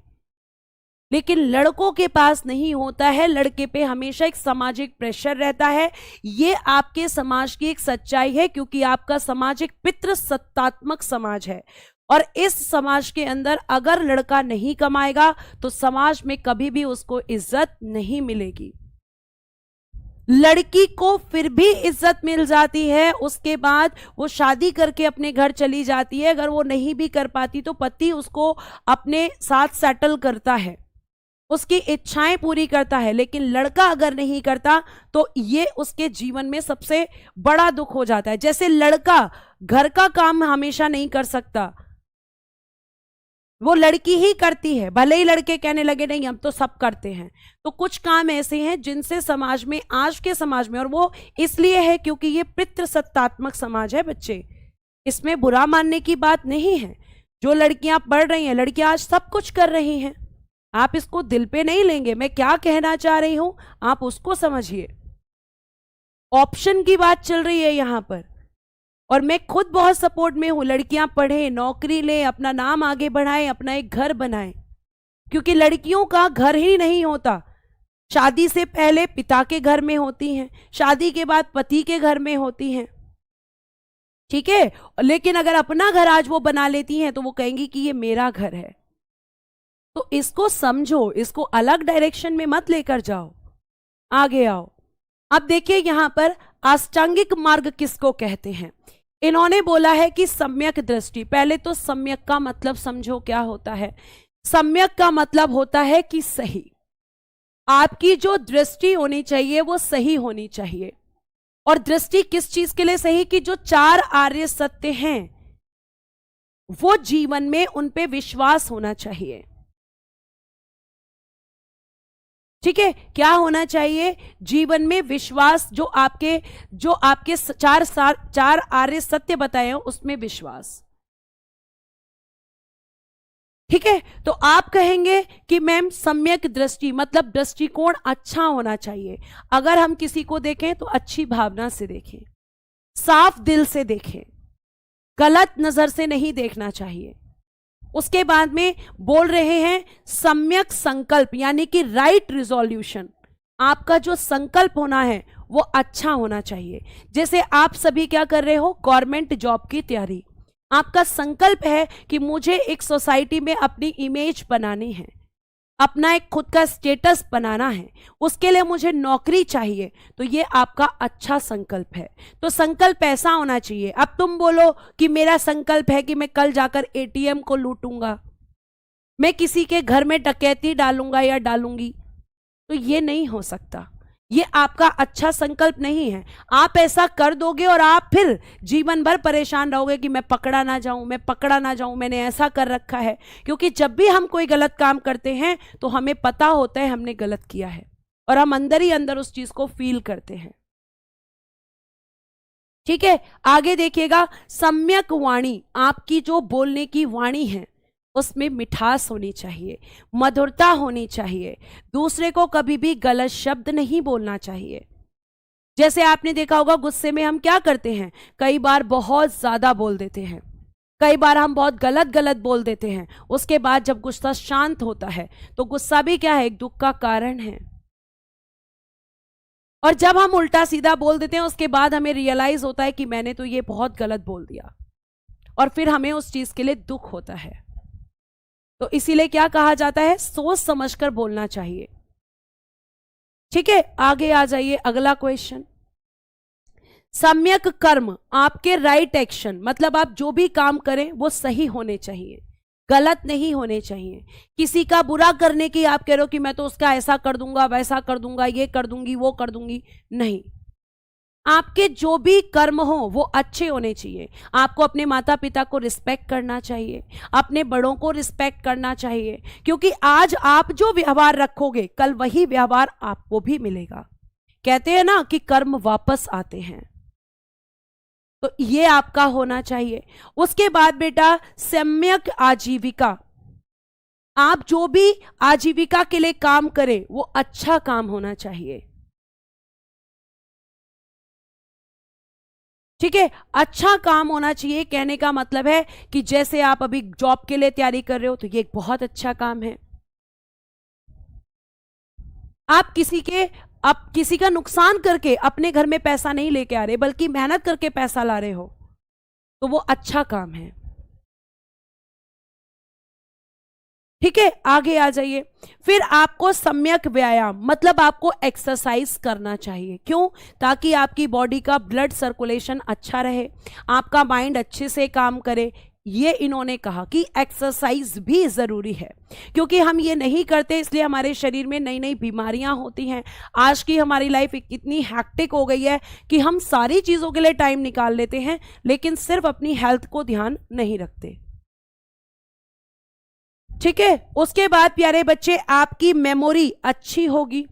लेकिन लड़कों के पास नहीं होता है। लड़के पे हमेशा एक सामाजिक प्रेशर रहता है। ये आपके समाज की एक सच्चाई है, क्योंकि आपका समाज एक पितृसत्तात्मक समाज है, और इस समाज के अंदर अगर लड़का नहीं कमाएगा तो समाज में कभी भी उसको इज्जत नहीं मिलेगी। लड़की को फिर भी इज्जत मिल जाती है, उसके बाद वो शादी करके अपने घर चली जाती है। अगर वो नहीं भी कर पाती तो पति उसको अपने साथ सेटल करता है, उसकी इच्छाएं पूरी करता है। लेकिन लड़का अगर नहीं करता तो ये उसके जीवन में सबसे बड़ा दुख हो जाता है। जैसे लड़का घर का काम हमेशा नहीं कर सकता, वो लड़की ही करती है, भले ही लड़के कहने लगे नहीं हम तो सब करते हैं। तो कुछ काम ऐसे हैं जिनसे समाज में, आज के समाज में, और वो इसलिए है क्योंकि ये पितृसत्तात्मक समाज है बच्चे, इसमें बुरा मानने की बात नहीं है। जो लड़कियां पढ़ रही हैं, लड़कियां आज सब कुछ कर रही हैं, आप इसको दिल पे नहीं लेंगे। मैं क्या कहना चाह रही हूं आप उसको समझिए। ऑप्शन की बात चल रही है यहां पर, और मैं खुद बहुत सपोर्ट में हूं। लड़कियां पढ़े, नौकरी ले, अपना नाम आगे बढ़ाएं, अपना एक घर बनाएं, क्योंकि लड़कियों का घर ही नहीं होता। शादी से पहले पिता के घर में होती हैं, शादी के बाद पति के घर में होती हैं, ठीक है। लेकिन अगर अपना घर आज वो बना लेती हैं तो वो कहेंगी कि ये मेरा घर है। तो इसको समझो, इसको अलग डायरेक्शन में मत लेकर जाओ, आगे आओ। अब देखिए यहां पर अष्टांगिक मार्ग किसको कहते हैं। इन्होंने बोला है कि सम्यक दृष्टि। पहले तो सम्यक का मतलब समझो क्या होता है। सम्यक का मतलब होता है कि सही, आपकी जो दृष्टि होनी चाहिए वो सही होनी चाहिए। और दृष्टि किस चीज के लिए सही, कि जो 4 आर्य सत्य हैं वो जीवन में उन पे विश्वास होना चाहिए, ठीक है। क्या होना चाहिए, जीवन में विश्वास। जो आपके 4 आर्य सत्य बताए हैं उसमें विश्वास, ठीक है। तो आप कहेंगे कि मैम सम्यक दृष्टि मतलब दृष्टिकोण अच्छा होना चाहिए। अगर हम किसी को देखें तो अच्छी भावना से देखें, साफ दिल से देखें, गलत नजर से नहीं देखना चाहिए। उसके बाद में बोल रहे हैं सम्यक संकल्प, यानी कि राइट रिजोल्यूशन। आपका जो संकल्प होना है वो अच्छा होना चाहिए। जैसे आप सभी क्या कर रहे हो, गवर्नमेंट जॉब की तैयारी, आपका संकल्प है कि मुझे एक सोसाइटी में अपनी इमेज बनानी है, अपना एक खुद का स्टेटस बनाना है, उसके लिए मुझे नौकरी चाहिए, तो ये आपका अच्छा संकल्प है। तो संकल्प ऐसा होना चाहिए। अब तुम बोलो कि मेरा संकल्प है कि मैं कल जाकर एटीएम को लूटूंगा, मैं किसी के घर में डकैती डालूंगा या डालूंगी, तो ये नहीं हो सकता। ये आपका अच्छा संकल्प नहीं है। आप ऐसा कर दोगे और आप फिर जीवन भर परेशान रहोगे कि मैं पकड़ा ना जाऊं, मैं पकड़ा ना जाऊं, मैंने ऐसा कर रखा है। क्योंकि जब भी हम कोई गलत काम करते हैं तो हमें पता होता है हमने गलत किया है और हम अंदर ही अंदर उस चीज को फील करते हैं। ठीक है, आगे देखिएगा, सम्यक वाणी, आपकी जो बोलने की वाणी है उसमें मिठास होनी चाहिए, मधुरता होनी चाहिए, दूसरे को कभी भी गलत शब्द नहीं बोलना चाहिए। जैसे आपने देखा होगा गुस्से में हम क्या करते हैं, कई बार बहुत ज्यादा बोल देते हैं, कई बार हम बहुत गलत गलत बोल देते हैं। उसके बाद जब गुस्सा शांत होता है तो गुस्सा भी क्या है, एक दुख का कारण है। और जब हम उल्टा सीधा बोल देते हैं उसके बाद हमें रियलाइज होता है कि मैंने तो ये बहुत गलत बोल दिया, और फिर हमें उस चीज के लिए दुख होता है। तो इसीलिए क्या कहा जाता है, सोच समझकर बोलना चाहिए। ठीक है, आगे आ जाइए, अगला क्वेश्चन। सम्यक कर्म, आपके राइट एक्शन, मतलब आप जो भी काम करें वो सही होने चाहिए, गलत नहीं होने चाहिए। किसी का बुरा करने की आप कह रहे हो कि मैं तो उसका ऐसा कर दूंगा, वैसा कर दूंगा, ये कर दूंगी, वो कर दूंगी, नहीं। आपके जो भी कर्म हो वो अच्छे होने चाहिए। आपको अपने माता पिता को रिस्पेक्ट करना चाहिए, अपने बड़ों को रिस्पेक्ट करना चाहिए, क्योंकि आज आप जो व्यवहार रखोगे कल वही व्यवहार आपको भी मिलेगा। कहते हैं ना कि कर्म वापस आते हैं, तो ये आपका होना चाहिए। उसके बाद बेटा सम्यक आजीविका, आप जो भी आजीविका के लिए काम करें वो अच्छा काम होना चाहिए। ठीक है, अच्छा काम होना चाहिए। कहने का मतलब है कि जैसे आप अभी जॉब के लिए तैयारी कर रहे हो तो ये एक बहुत अच्छा काम है। आप किसी का नुकसान करके अपने घर में पैसा नहीं लेके आ रहे, बल्कि मेहनत करके पैसा ला रहे हो, तो वो अच्छा काम है। ठीक है, आगे आ जाइए। फिर आपको सम्यक व्यायाम, मतलब आपको एक्सरसाइज करना चाहिए। क्यों? ताकि आपकी बॉडी का ब्लड सर्कुलेशन अच्छा रहे, आपका माइंड अच्छे से काम करे। ये इन्होंने कहा कि एक्सरसाइज भी जरूरी है, क्योंकि हम ये नहीं करते इसलिए हमारे शरीर में नई नई बीमारियां होती हैं। आज की हमारी लाइफ इतनी हैक्टिक हो गई है कि हम सारी चीजों के लिए टाइम निकाल लेते हैं, लेकिन सिर्फ अपनी हेल्थ को ध्यान नहीं रखते। ठीक है, उसके बाद प्यारे बच्चे आपकी मेमोरी अच्छी होगी,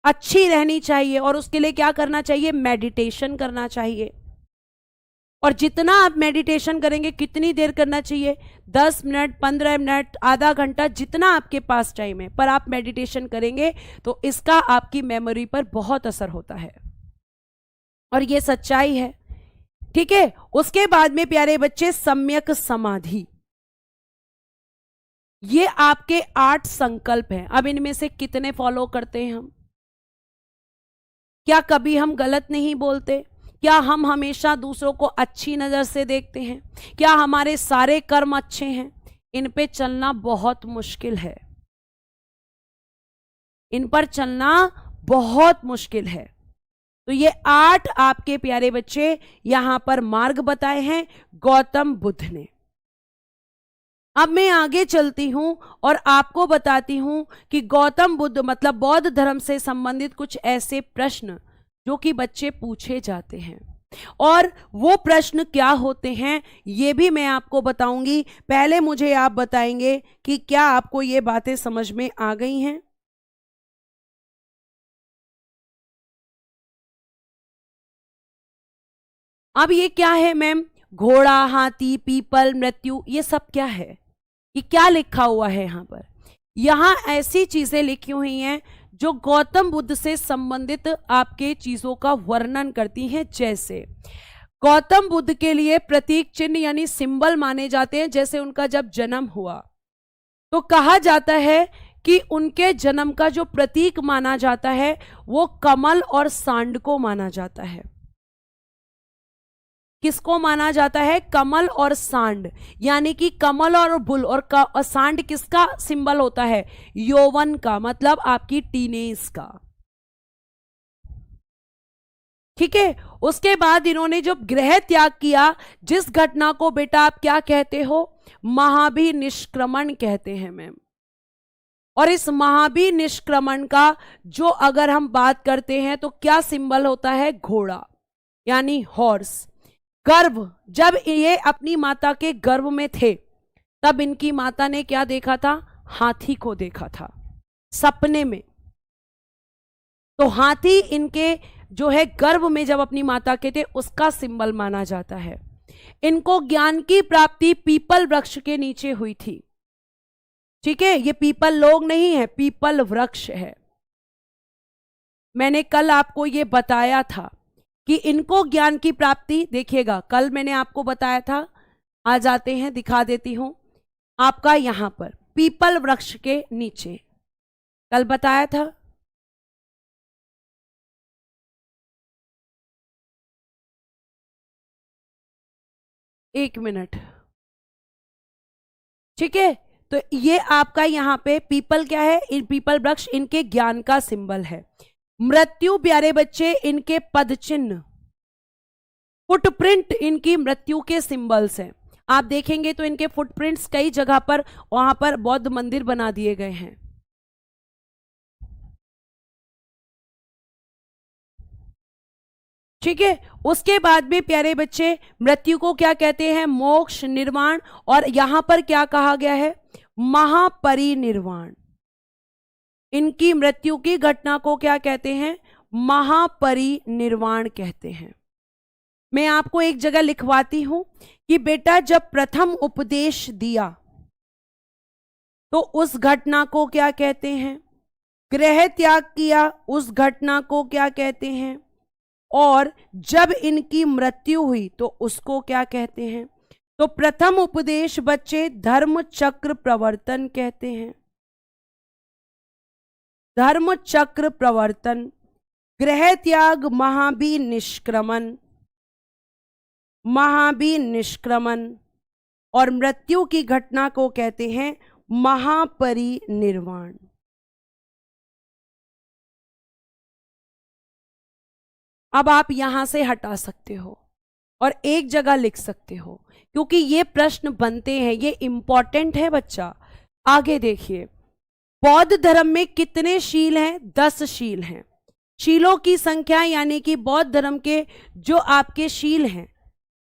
अच्छी रहनी चाहिए, और उसके लिए क्या करना चाहिए, मेडिटेशन करना चाहिए। और जितना आप मेडिटेशन करेंगे, कितनी देर करना चाहिए, 10 मिनट, 15 मिनट, आधा घंटा, जितना आपके पास टाइम है, पर आप मेडिटेशन करेंगे तो इसका आपकी मेमोरी पर बहुत असर होता है, और ये सच्चाई है। ठीक है, उसके बाद में प्यारे बच्चे सम्यक समाधि, ये आपके 8 संकल्प हैं। अब इनमें से कितने फॉलो करते हैं हम? क्या कभी हम गलत नहीं बोलते? क्या हम हमेशा दूसरों को अच्छी नजर से देखते हैं? क्या हमारे सारे कर्म अच्छे हैं? इन पे चलना बहुत मुश्किल है, इन पर चलना बहुत मुश्किल है। तो ये 8 आपके प्यारे बच्चे यहां पर मार्ग बताए हैं गौतम बुद्ध ने। अब मैं आगे चलती हूं और आपको बताती हूं कि गौतम बुद्ध मतलब बौद्ध धर्म से संबंधित कुछ ऐसे प्रश्न जो कि बच्चे पूछे जाते हैं, और वो प्रश्न क्या होते हैं ये भी मैं आपको बताऊंगी। पहले मुझे आप बताएंगे कि क्या आपको ये बातें समझ में आ गई हैं? अब ये क्या है मैम? घोड़ा, हाथी, पीपल, मृत्यु, ये सब क्या है? ये क्या लिखा हुआ है यहाँ पर? यहाँ ऐसी चीजें लिखी हुई हैं जो गौतम बुद्ध से संबंधित आपके चीजों का वर्णन करती हैं। जैसे गौतम बुद्ध के लिए प्रतीक चिन्ह यानी सिंबल माने जाते हैं। जैसे उनका जब जन्म हुआ तो कहा जाता है कि उनके जन्म का जो प्रतीक माना जाता है वो कमल और सांड को माना जाता है। किसको माना जाता है? कमल और सांड, यानी कि कमल और बुल और सांड किसका सिंबल होता है? यौवन का, मतलब आपकी टीनेज का। ठीक है। उसके बाद इन्होंने जब गृह त्याग किया, जिस घटना को बेटा आप क्या कहते हो? महाभिनिष्क्रमण कहते हैं मैम। और इस महाभिनिष्क्रमण का जो अगर हम बात करते हैं तो क्या सिंबल होता है? घोड़ा, यानी हॉर्स। गर्भ, जब ये अपनी माता के गर्भ में थे तब इनकी माता ने क्या देखा था? हाथी को देखा था सपने में। तो हाथी इनके जो है गर्भ में जब अपनी माता के थे उसका सिंबल माना जाता है। इनको ज्ञान की प्राप्ति पीपल वृक्ष के नीचे हुई थी। ठीक है, ये पीपल लोग नहीं है, पीपल वृक्ष है। मैंने कल आपको ये बताया था कि इनको ज्ञान की प्राप्ति, देखिएगा कल मैंने आपको बताया था, आ जाते हैं दिखा देती हूं आपका, यहां पर पीपल वृक्ष के नीचे कल बताया था। एक मिनट। ठीक है, तो ये आपका यहां पे पीपल क्या है? इन पीपल वृक्ष इनके ज्ञान का सिंबल है। मृत्यु प्यारे बच्चे इनके पद चिन्ह, फुटप्रिंट इनकी मृत्यु के सिंबल्स हैं। आप देखेंगे तो इनके फुटप्रिंट्स कई जगह पर वहां पर बौद्ध मंदिर बना दिए गए हैं। ठीक है, उसके बाद भी प्यारे बच्चे मृत्यु को क्या कहते हैं? मोक्ष, निर्वाण, और यहां पर क्या कहा गया है? महापरिनिर्वाण। इनकी मृत्यु की घटना को क्या कहते हैं? महापरिनिर्वाण कहते हैं। मैं आपको एक जगह लिखवाती हूं कि बेटा जब प्रथम उपदेश दिया तो उस घटना को क्या कहते हैं? गृह त्याग किया उस घटना को क्या कहते हैं? और जब इनकी मृत्यु हुई तो उसको क्या कहते हैं? तो प्रथम उपदेश बच्चे धर्म चक्र प्रवर्तन कहते हैं। धर्म चक्र प्रवर्तन, गृह त्याग महाभिनिष्क्रमण, महाभिनिष्क्रमण, और मृत्यु की घटना को कहते हैं महापरिनिर्वाण। अब आप यहां से हटा सकते हो और एक जगह लिख सकते हो, क्योंकि ये प्रश्न बनते हैं, ये इंपॉर्टेंट है बच्चा। आगे देखिए, बौद्ध धर्म में कितने शील हैं? 10 शील हैं। शीलों की संख्या यानी कि बौद्ध धर्म के जो आपके शील हैं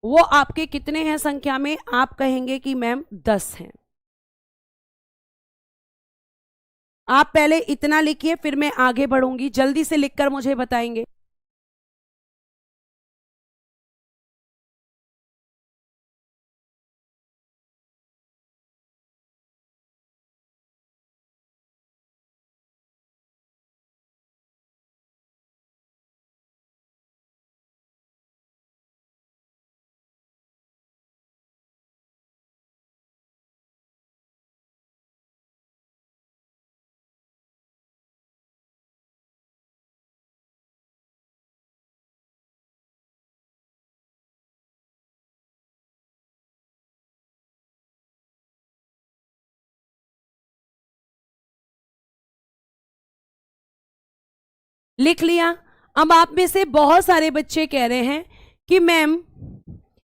वो आपके कितने हैं संख्या में? आप कहेंगे कि मैम 10 हैं। आप पहले इतना लिखिए, फिर मैं आगे बढ़ूंगी, जल्दी से लिखकर मुझे बताएंगे। लिख लिया। अब आप में से बहुत सारे बच्चे कह रहे हैं कि मैम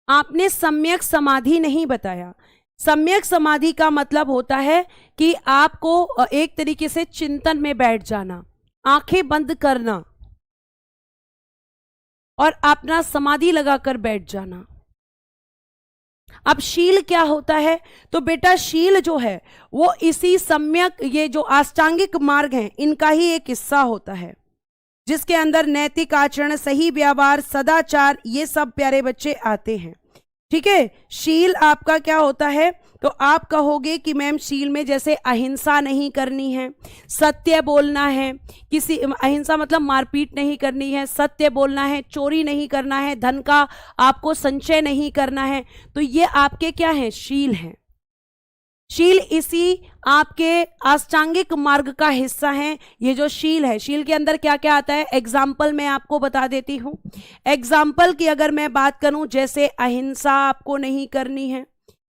आपने सम्यक समाधि नहीं बताया। सम्यक समाधि का मतलब होता है कि आपको एक तरीके से चिंतन में बैठ जाना, आंखें बंद करना और अपना समाधि लगाकर बैठ जाना। अब शील क्या होता है? तो बेटा शील जो है वो इसी सम्यक, ये जो अष्टांगिक मार्ग हैं इनका ही एक हिस्सा होता है, जिसके अंदर नैतिक आचरण, सही व्यवहार, सदाचार, ये सब प्यारे बच्चे आते हैं। ठीक है, शील आपका क्या होता है? तो आप कहोगे कि मैम शील में जैसे अहिंसा नहीं करनी है, सत्य बोलना है, किसी अहिंसा मतलब मारपीट नहीं करनी है, सत्य बोलना है, चोरी नहीं करना है, धन का आपको संचय नहीं करना है, तो ये आपके क्या हैं? शील हैं। शील इसी आपके अष्टांगिक मार्ग का हिस्सा है। ये जो शील है, शील के अंदर क्या क्या आता है, एग्जाम्पल मैं आपको बता देती हूं। एग्जाम्पल की अगर मैं बात करूं, जैसे अहिंसा आपको नहीं करनी है,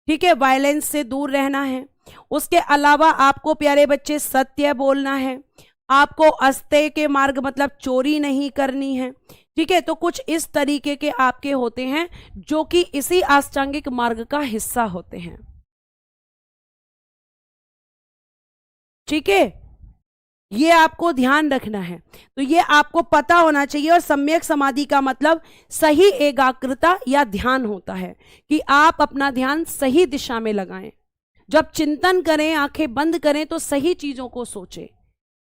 ठीक है, वायलेंस से दूर रहना है। उसके अलावा आपको प्यारे बच्चे सत्य बोलना है, आपको अस्तेय के मार्ग मतलब चोरी नहीं करनी है, ठीक है। तो कुछ इस तरीके के आपके होते हैं जो कि इसी अष्टांगिक मार्ग का हिस्सा होते हैं, ठीक है। ये आपको ध्यान रखना है, तो ये आपको पता होना चाहिए। और सम्यक समाधि का मतलब सही एकाग्रता या ध्यान होता है कि आप अपना ध्यान सही दिशा में लगाएं। जब चिंतन करें, आंखें बंद करें तो सही चीजों को सोचें।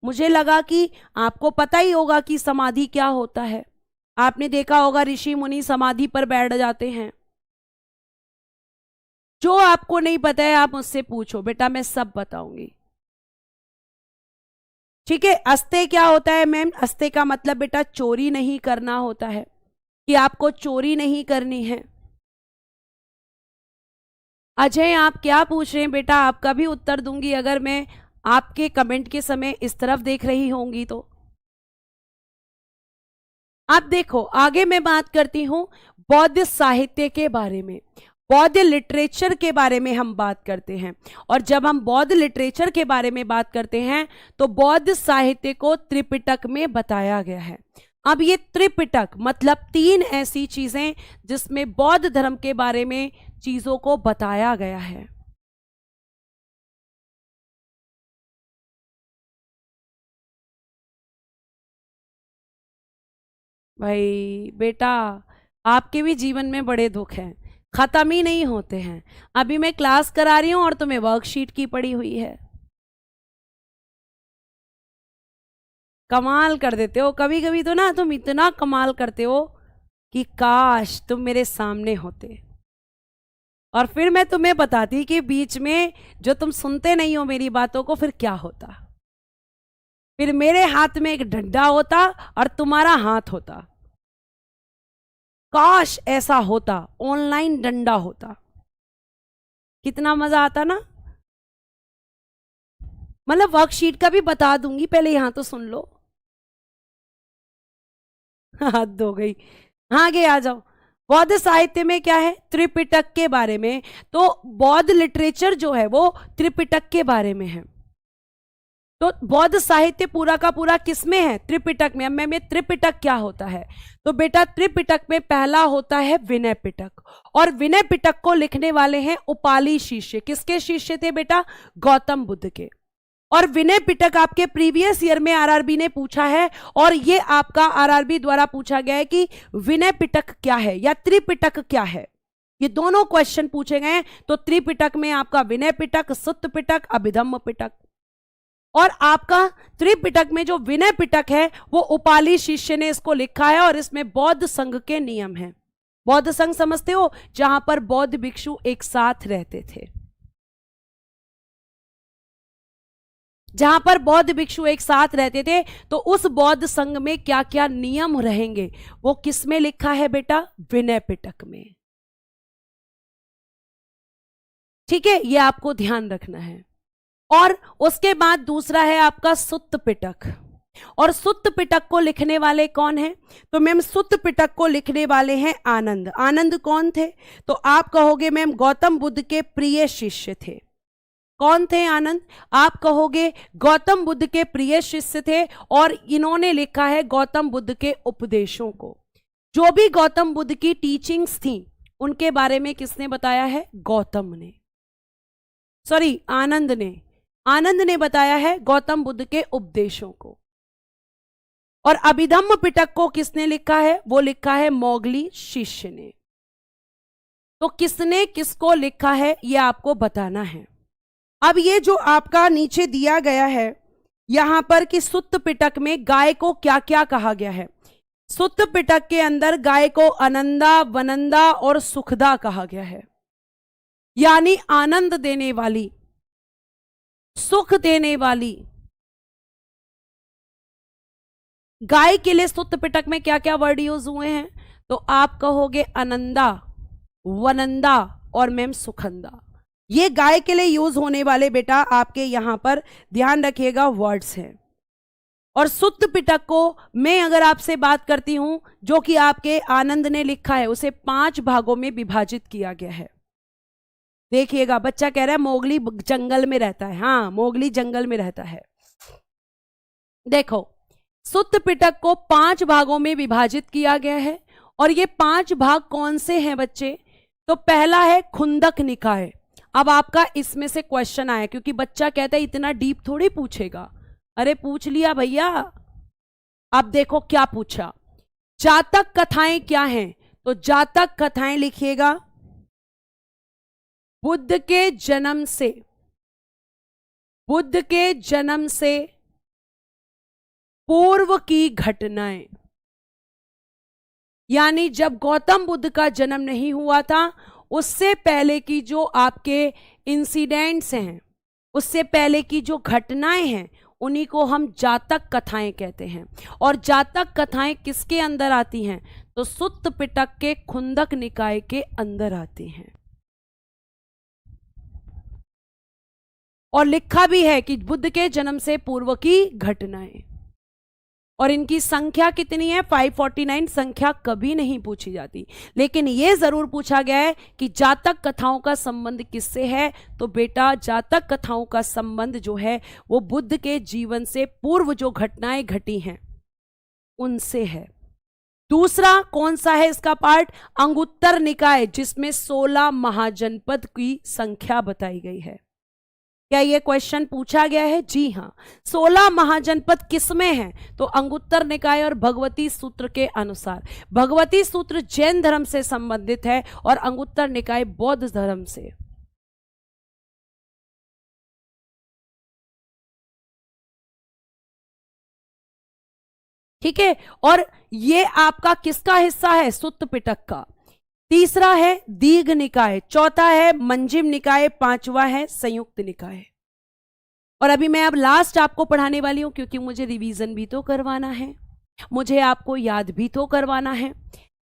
मुझे लगा कि आपको पता ही होगा कि समाधि क्या होता है। आपने देखा होगा ऋषि मुनि समाधि पर बैठ जाते हैं। जो आपको नहीं पता है आप मुझसे पूछो, बेटा मैं सब बताऊंगी, ठीक है। अस्ते क्या होता है मैम? अस्ते का मतलब बेटा चोरी नहीं करना होता है, कि आपको चोरी नहीं करनी है। अजय आप क्या पूछ रहे हैं बेटा? आपका भी उत्तर दूंगी अगर मैं आपके कमेंट के समय इस तरफ देख रही होंगी तो। आप देखो, आगे मैं बात करती हूं बौद्ध साहित्य के बारे में, बौद्ध लिटरेचर के बारे में हम बात करते हैं। और जब हम बौद्ध लिटरेचर के बारे में बात करते हैं तो बौद्ध साहित्य को त्रिपिटक में बताया गया है। अब ये त्रिपिटक मतलब 3 ऐसी चीजें जिसमें बौद्ध धर्म के बारे में चीजों को बताया गया है। भाई बेटा, आपके भी जीवन में बड़े दुख हैं, खत्म ही नहीं होते हैं। अभी मैं क्लास करा रही हूं और तुम्हें वर्कशीट की पड़ी हुई है। कमाल कर देते हो कभी कभी तो ना, तुम इतना कमाल करते हो कि काश तुम मेरे सामने होते और फिर मैं तुम्हें बताती कि बीच में जो तुम सुनते नहीं हो मेरी बातों को, फिर क्या होता। फिर मेरे हाथ में एक डंडा होता और तुम्हारा हाथ होता। काश ऐसा होता, ऑनलाइन डंडा होता, कितना मजा आता ना। मतलब वर्कशीट का भी बता दूंगी, पहले यहां तो सुन लो। हद हो गई। हाँ आगे आ जाओ। बौद्ध साहित्य में क्या है? त्रिपिटक के बारे में। तो बौद्ध लिटरेचर जो है वो त्रिपिटक के बारे में है। तो बौद्ध साहित्य पूरा का पूरा किसमें है? त्रिपिटक में। अब मैं त्रिपिटक क्या होता है, तो बेटा त्रिपिटक में पहला होता है विनय पिटक, और विनय पिटक को लिखने वाले हैं उपाली शिष्य। किसके शिष्य थे बेटा? गौतम बुद्ध के। और विनय पिटक आपके प्रीवियस ईयर में आरआरबी ने पूछा है, और ये आपका आरआरबी द्वारा पूछा गया है कि विनय पिटक क्या है या त्रिपिटक क्या है। ये दोनों क्वेश्चन पूछे गए हैं। तो त्रिपिटक में आपका विनय पिटक, सुत्त पिटक, अभिधम्म पिटक। और आपका त्रिपिटक में जो विनय पिटक है वो उपाली शिष्य ने इसको लिखा है, और इसमें बौद्ध संघ के नियम हैं। बौद्ध संघ समझते हो? जहां पर बौद्ध भिक्षु एक साथ रहते थे, जहां पर बौद्ध भिक्षु एक साथ रहते थे। तो उस बौद्ध संघ में क्या क्या नियम रहेंगे वो किस में लिखा है बेटा? विनय पिटक में। ठीक है, ये आपको ध्यान रखना है। और उसके बाद दूसरा है आपका सुत्त पिटक। और सुत्त पिटक को लिखने वाले कौन हैं? तो मैम सुत्त पिटक को लिखने वाले हैं आनंद। आनंद कौन थे? तो आप कहोगे मैम गौतम बुद्ध के प्रिय शिष्य थे। कौन थे आनंद? आप कहोगे गौतम बुद्ध के प्रिय शिष्य थे, और इन्होंने लिखा है गौतम बुद्ध के उपदेशों को। जो भी गौतम बुद्ध की टीचिंग्स थी उनके बारे में किसने बताया है? गौतम ने, सॉरी आनंद ने। आनंद ने बताया है गौतम बुद्ध के उपदेशों को। और अभिधम्म पिटक को किसने लिखा है? वो लिखा है मोगली शिष्य ने। तो किसने किसको लिखा है ये आपको बताना है। अब ये जो आपका नीचे दिया गया है यहां पर कि सुत्त पिटक में गाय को क्या क्या कहा गया है। सुत्त पिटक के अंदर गाय को अनंदा, वनंदा और सुखदा कहा गया है, यानी आनंद देने वाली, सुख देने वाली। गाय के लिए सुत्त पिटक में क्या क्या वर्ड यूज हुए हैं? तो आप कहोगे अनंदा, वनंदा और मैम सुखंदा। ये गाय के लिए यूज होने वाले बेटा आपके यहां पर ध्यान रखिएगा वर्ड्स हैं। और सुत्त पिटक को मैं अगर आपसे बात करती हूं, जो कि आपके आनंद ने लिखा है, उसे 5 भागों में विभाजित किया गया है। देखिएगा, बच्चा कह रहा है मोगली जंगल में रहता है। हाँ, मोगली जंगल में रहता है। देखो, सुत्त पिटक को 5 भागों में विभाजित किया गया है। और ये 5 भाग कौन से हैं बच्चे? तो पहला है खुंदक निकाय। अब आपका इसमें से क्वेश्चन आया, क्योंकि बच्चा कहता है इतना डीप थोड़ी पूछेगा। अरे पूछ लिया भैया। अब देखो क्या पूछा, जातक कथाएं क्या हैं? तो जातक कथाएं लिखिएगा, बुद्ध के जन्म से पूर्व की घटनाएं, यानी जब गौतम बुद्ध का जन्म नहीं हुआ था उससे पहले की जो आपके इंसिडेंट्स हैं, उससे पहले की जो घटनाएं हैं, उन्हीं को हम जातक कथाएं कहते हैं। और जातक कथाएं किसके अंदर आती हैं? तो सुत्त पिटक के खुंदक निकाय के अंदर आती हैं। और लिखा भी है कि बुद्ध के जन्म से पूर्व की घटनाएं। और इनकी संख्या कितनी है? 549। संख्या कभी नहीं पूछी जाती, लेकिन यह जरूर पूछा गया है कि जातक कथाओं का संबंध किससे है? तो बेटा जातक कथाओं का संबंध जो है वो बुद्ध के जीवन से पूर्व जो घटनाएं घटी हैं उनसे है। दूसरा कौन सा है इसका पार्ट? अंगुत्तर निकाय, जिसमें 16 महाजनपद की संख्या बताई गई है। क्या ये क्वेश्चन पूछा गया है? जी हां। 16 महाजनपद किसमें हैं? तो अंगुत्तर निकाय और भगवती सूत्र के अनुसार। भगवती सूत्र जैन धर्म से संबंधित है और अंगुत्तर निकाय बौद्ध धर्म से। ठीक है, और ये आपका किसका हिस्सा है? सुत्त पिटक का। तीसरा है दीघ निकाय, चौथा है मंजिम निकाय, पांचवा है संयुक्त निकाय। और अभी मैं अब लास्ट आपको पढ़ाने वाली हूं, क्योंकि मुझे रिवीजन भी तो करवाना है, मुझे आपको याद भी तो करवाना है।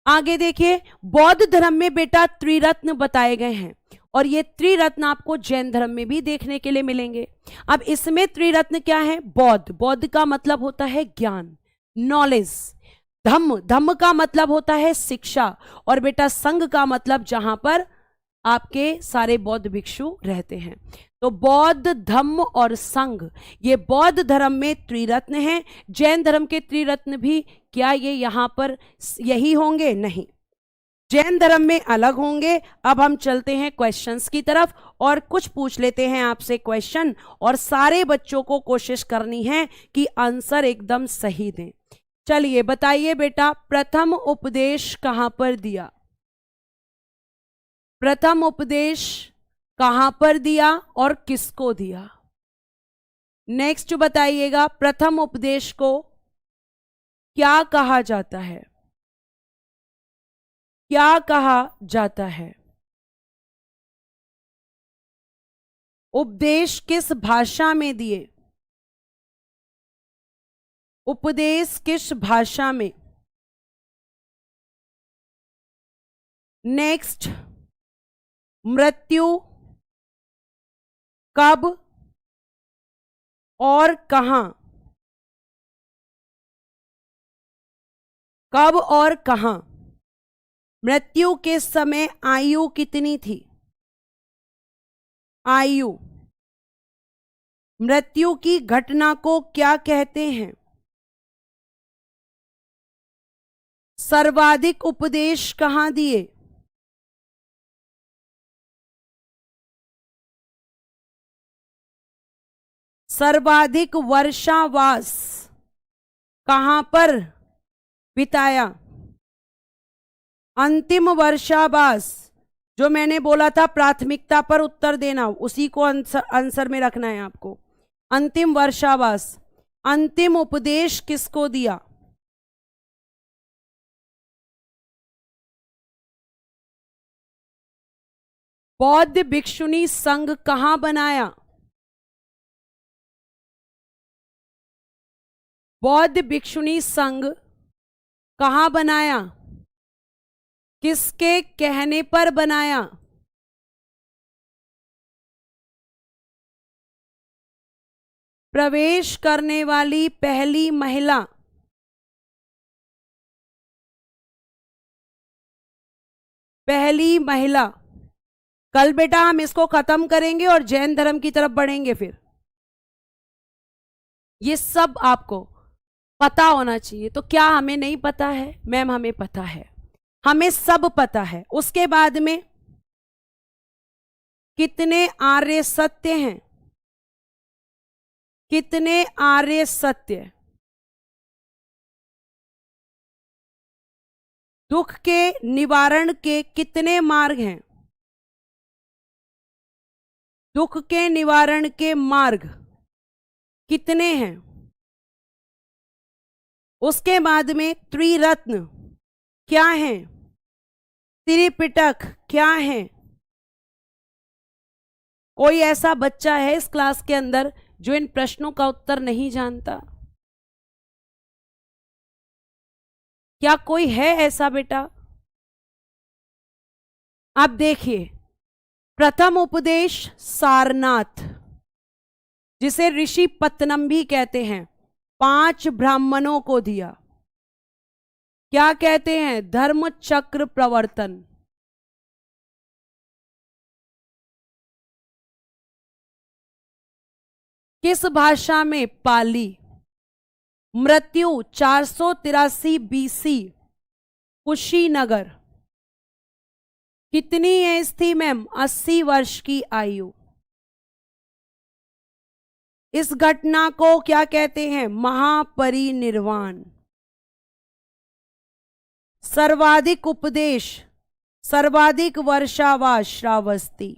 आगे देखिए, बौद्ध धर्म में बेटा त्रिरत्न बताए गए हैं, और ये त्रिरत्न आपको जैन धर्म में भी देखने के लिए मिलेंगे। अब इसमें त्रिरत्न क्या है? बौद्ध, बौद्ध का मतलब होता है ज्ञान, नॉलेज। धम्म, धम्म का मतलब होता है शिक्षा। और बेटा संघ का मतलब जहां पर आपके सारे बौद्ध भिक्षु रहते हैं। तो बौद्ध, धम्म और संघ, ये बौद्ध धर्म में त्रिरत्न हैं। जैन धर्म के त्रिरत्न भी क्या ये यहां पर यही होंगे? नहीं, जैन धर्म में अलग होंगे। अब हम चलते हैं क्वेश्चंस की तरफ और कुछ पूछ लेते हैं आपसे क्वेश्चन, और सारे बच्चों को कोशिश करनी है कि आंसर एकदम सही दें। चलिए बताइए बेटा, प्रथम उपदेश कहां पर दिया? प्रथम उपदेश कहां पर दिया और किसको दिया? नेक्स्ट बताइएगा, प्रथम उपदेश को क्या कहा जाता है? क्या कहा जाता है? उपदेश किस भाषा में दिए? उपदेश किस भाषा में? नेक्स्ट, मृत्यु कब और कहां? कब और कहां? मृत्यु के समय आयु कितनी थी? आयु। मृत्यु की घटना को क्या कहते हैं? सर्वाधिक उपदेश कहां दिए? सर्वाधिक वर्षावास कहां पर बिताया? अंतिम वर्षावास, जो मैंने बोला था प्राथमिकता पर उत्तर देना, उसी को आंसर में रखना है आपको। अंतिम वर्षावास। अंतिम उपदेश किसको दिया? बौद्ध भिक्षुणी संघ कहां बनाया? बौद्ध भिक्षुणी संघ कहां बनाया? किसके कहने पर बनाया? प्रवेश करने वाली पहली महिला। पहली महिला। कल बेटा हम इसको खत्म करेंगे और जैन धर्म की तरफ बढ़ेंगे। फिर ये सब आपको पता होना चाहिए। तो क्या हमें नहीं पता है? मैम हमें पता है, हमें सब पता है। उसके बाद में कितने आर्य सत्य हैं? कितने आर्य सत्य? दुख के निवारण के कितने मार्ग हैं? दुख के निवारण के मार्ग कितने हैं? उसके बाद में त्रिरत्न क्या है? त्रिपिटक क्या है? कोई ऐसा बच्चा है इस क्लास के अंदर जो इन प्रश्नों का उत्तर नहीं जानता? क्या कोई है ऐसा बेटा? आप देखिए, प्रथम उपदेश सारनाथ, जिसे ऋषि पत्तनम भी कहते हैं, 5 ब्राह्मणों को दिया। क्या कहते हैं? धर्म चक्र प्रवर्तन। किस भाषा में? पाली। मृत्यु 483 बीसी, कुशीनगर। कितनी एज थी मैम? 80 वर्ष की आयु। इस घटना को क्या कहते हैं? महापरिनिर्वाण। सर्वाधिक उपदेश, सर्वाधिक वर्षावास श्रावस्ती,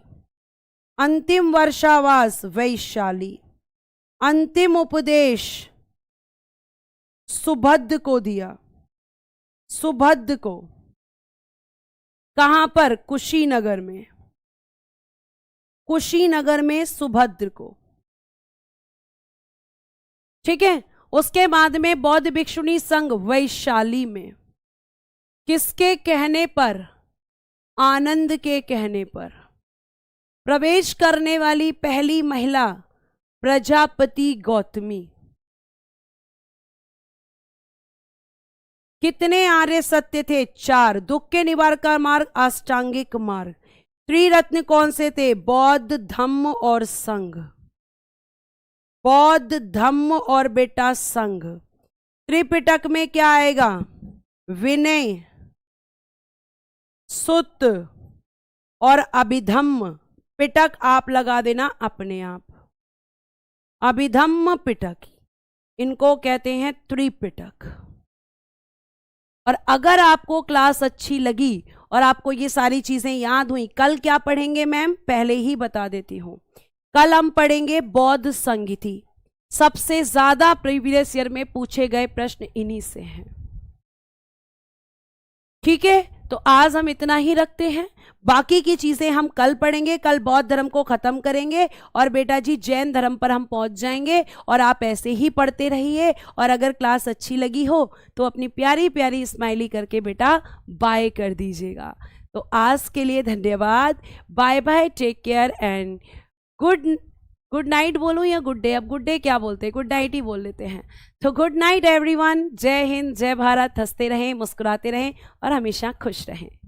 अंतिम वर्षावास वैशाली, अंतिम उपदेश सुभद्र को दिया। सुभद्र को। कहां पर? कुशीनगर में। कुशीनगर में सुभद्र को। ठीक है। उसके बाद में बौद्ध भिक्षुणी संघ वैशाली में। किसके कहने पर? आनंद के कहने पर। प्रवेश करने वाली पहली महिला प्रजापति गौतमी। कितने आर्य सत्य थे? 4। दुख के निवारण का मार्ग अष्टांगिक मार्ग। त्रिरत्न कौन से थे? बौद्ध, धम्म और संघ। बौद्ध, धम्म और बेटा संघ। त्रिपिटक में क्या आएगा? विनय, सुत्त और अभिधम्म। पिटक आप लगा देना अपने आप। अभिधम्म पिटक, इनको कहते हैं त्रिपिटक। और अगर आपको क्लास अच्छी लगी और आपको ये सारी चीजें याद हुई, कल क्या पढ़ेंगे मैम? पहले ही बता देती हूं। कल हम पढ़ेंगे बौद्ध संहिता। सबसे ज्यादा प्रीवियस ईयर में पूछे गए प्रश्न इन्हीं से हैं। ठीक है, तो आज हम इतना ही रखते हैं। बाकी की चीजें हम कल पढ़ेंगे। कल बौद्ध धर्म को खत्म करेंगे और बेटा जी जैन धर्म पर हम पहुंच जाएंगे। और आप ऐसे ही पढ़ते रहिए। और अगर क्लास अच्छी लगी हो तो अपनी प्यारी प्यारी स्माइली करके बेटा बाय कर दीजिएगा। तो आज के लिए धन्यवाद। Bye bye, take care and good night बोलूं या गुड डे? अब गुड डे क्या बोलते हैं, गुड नाइट ही बोल लेते हैं। तो गुड नाइट एवरीवन। जय हिंद, जय भारत। हंसते रहें, मुस्कुराते रहें और हमेशा खुश रहें।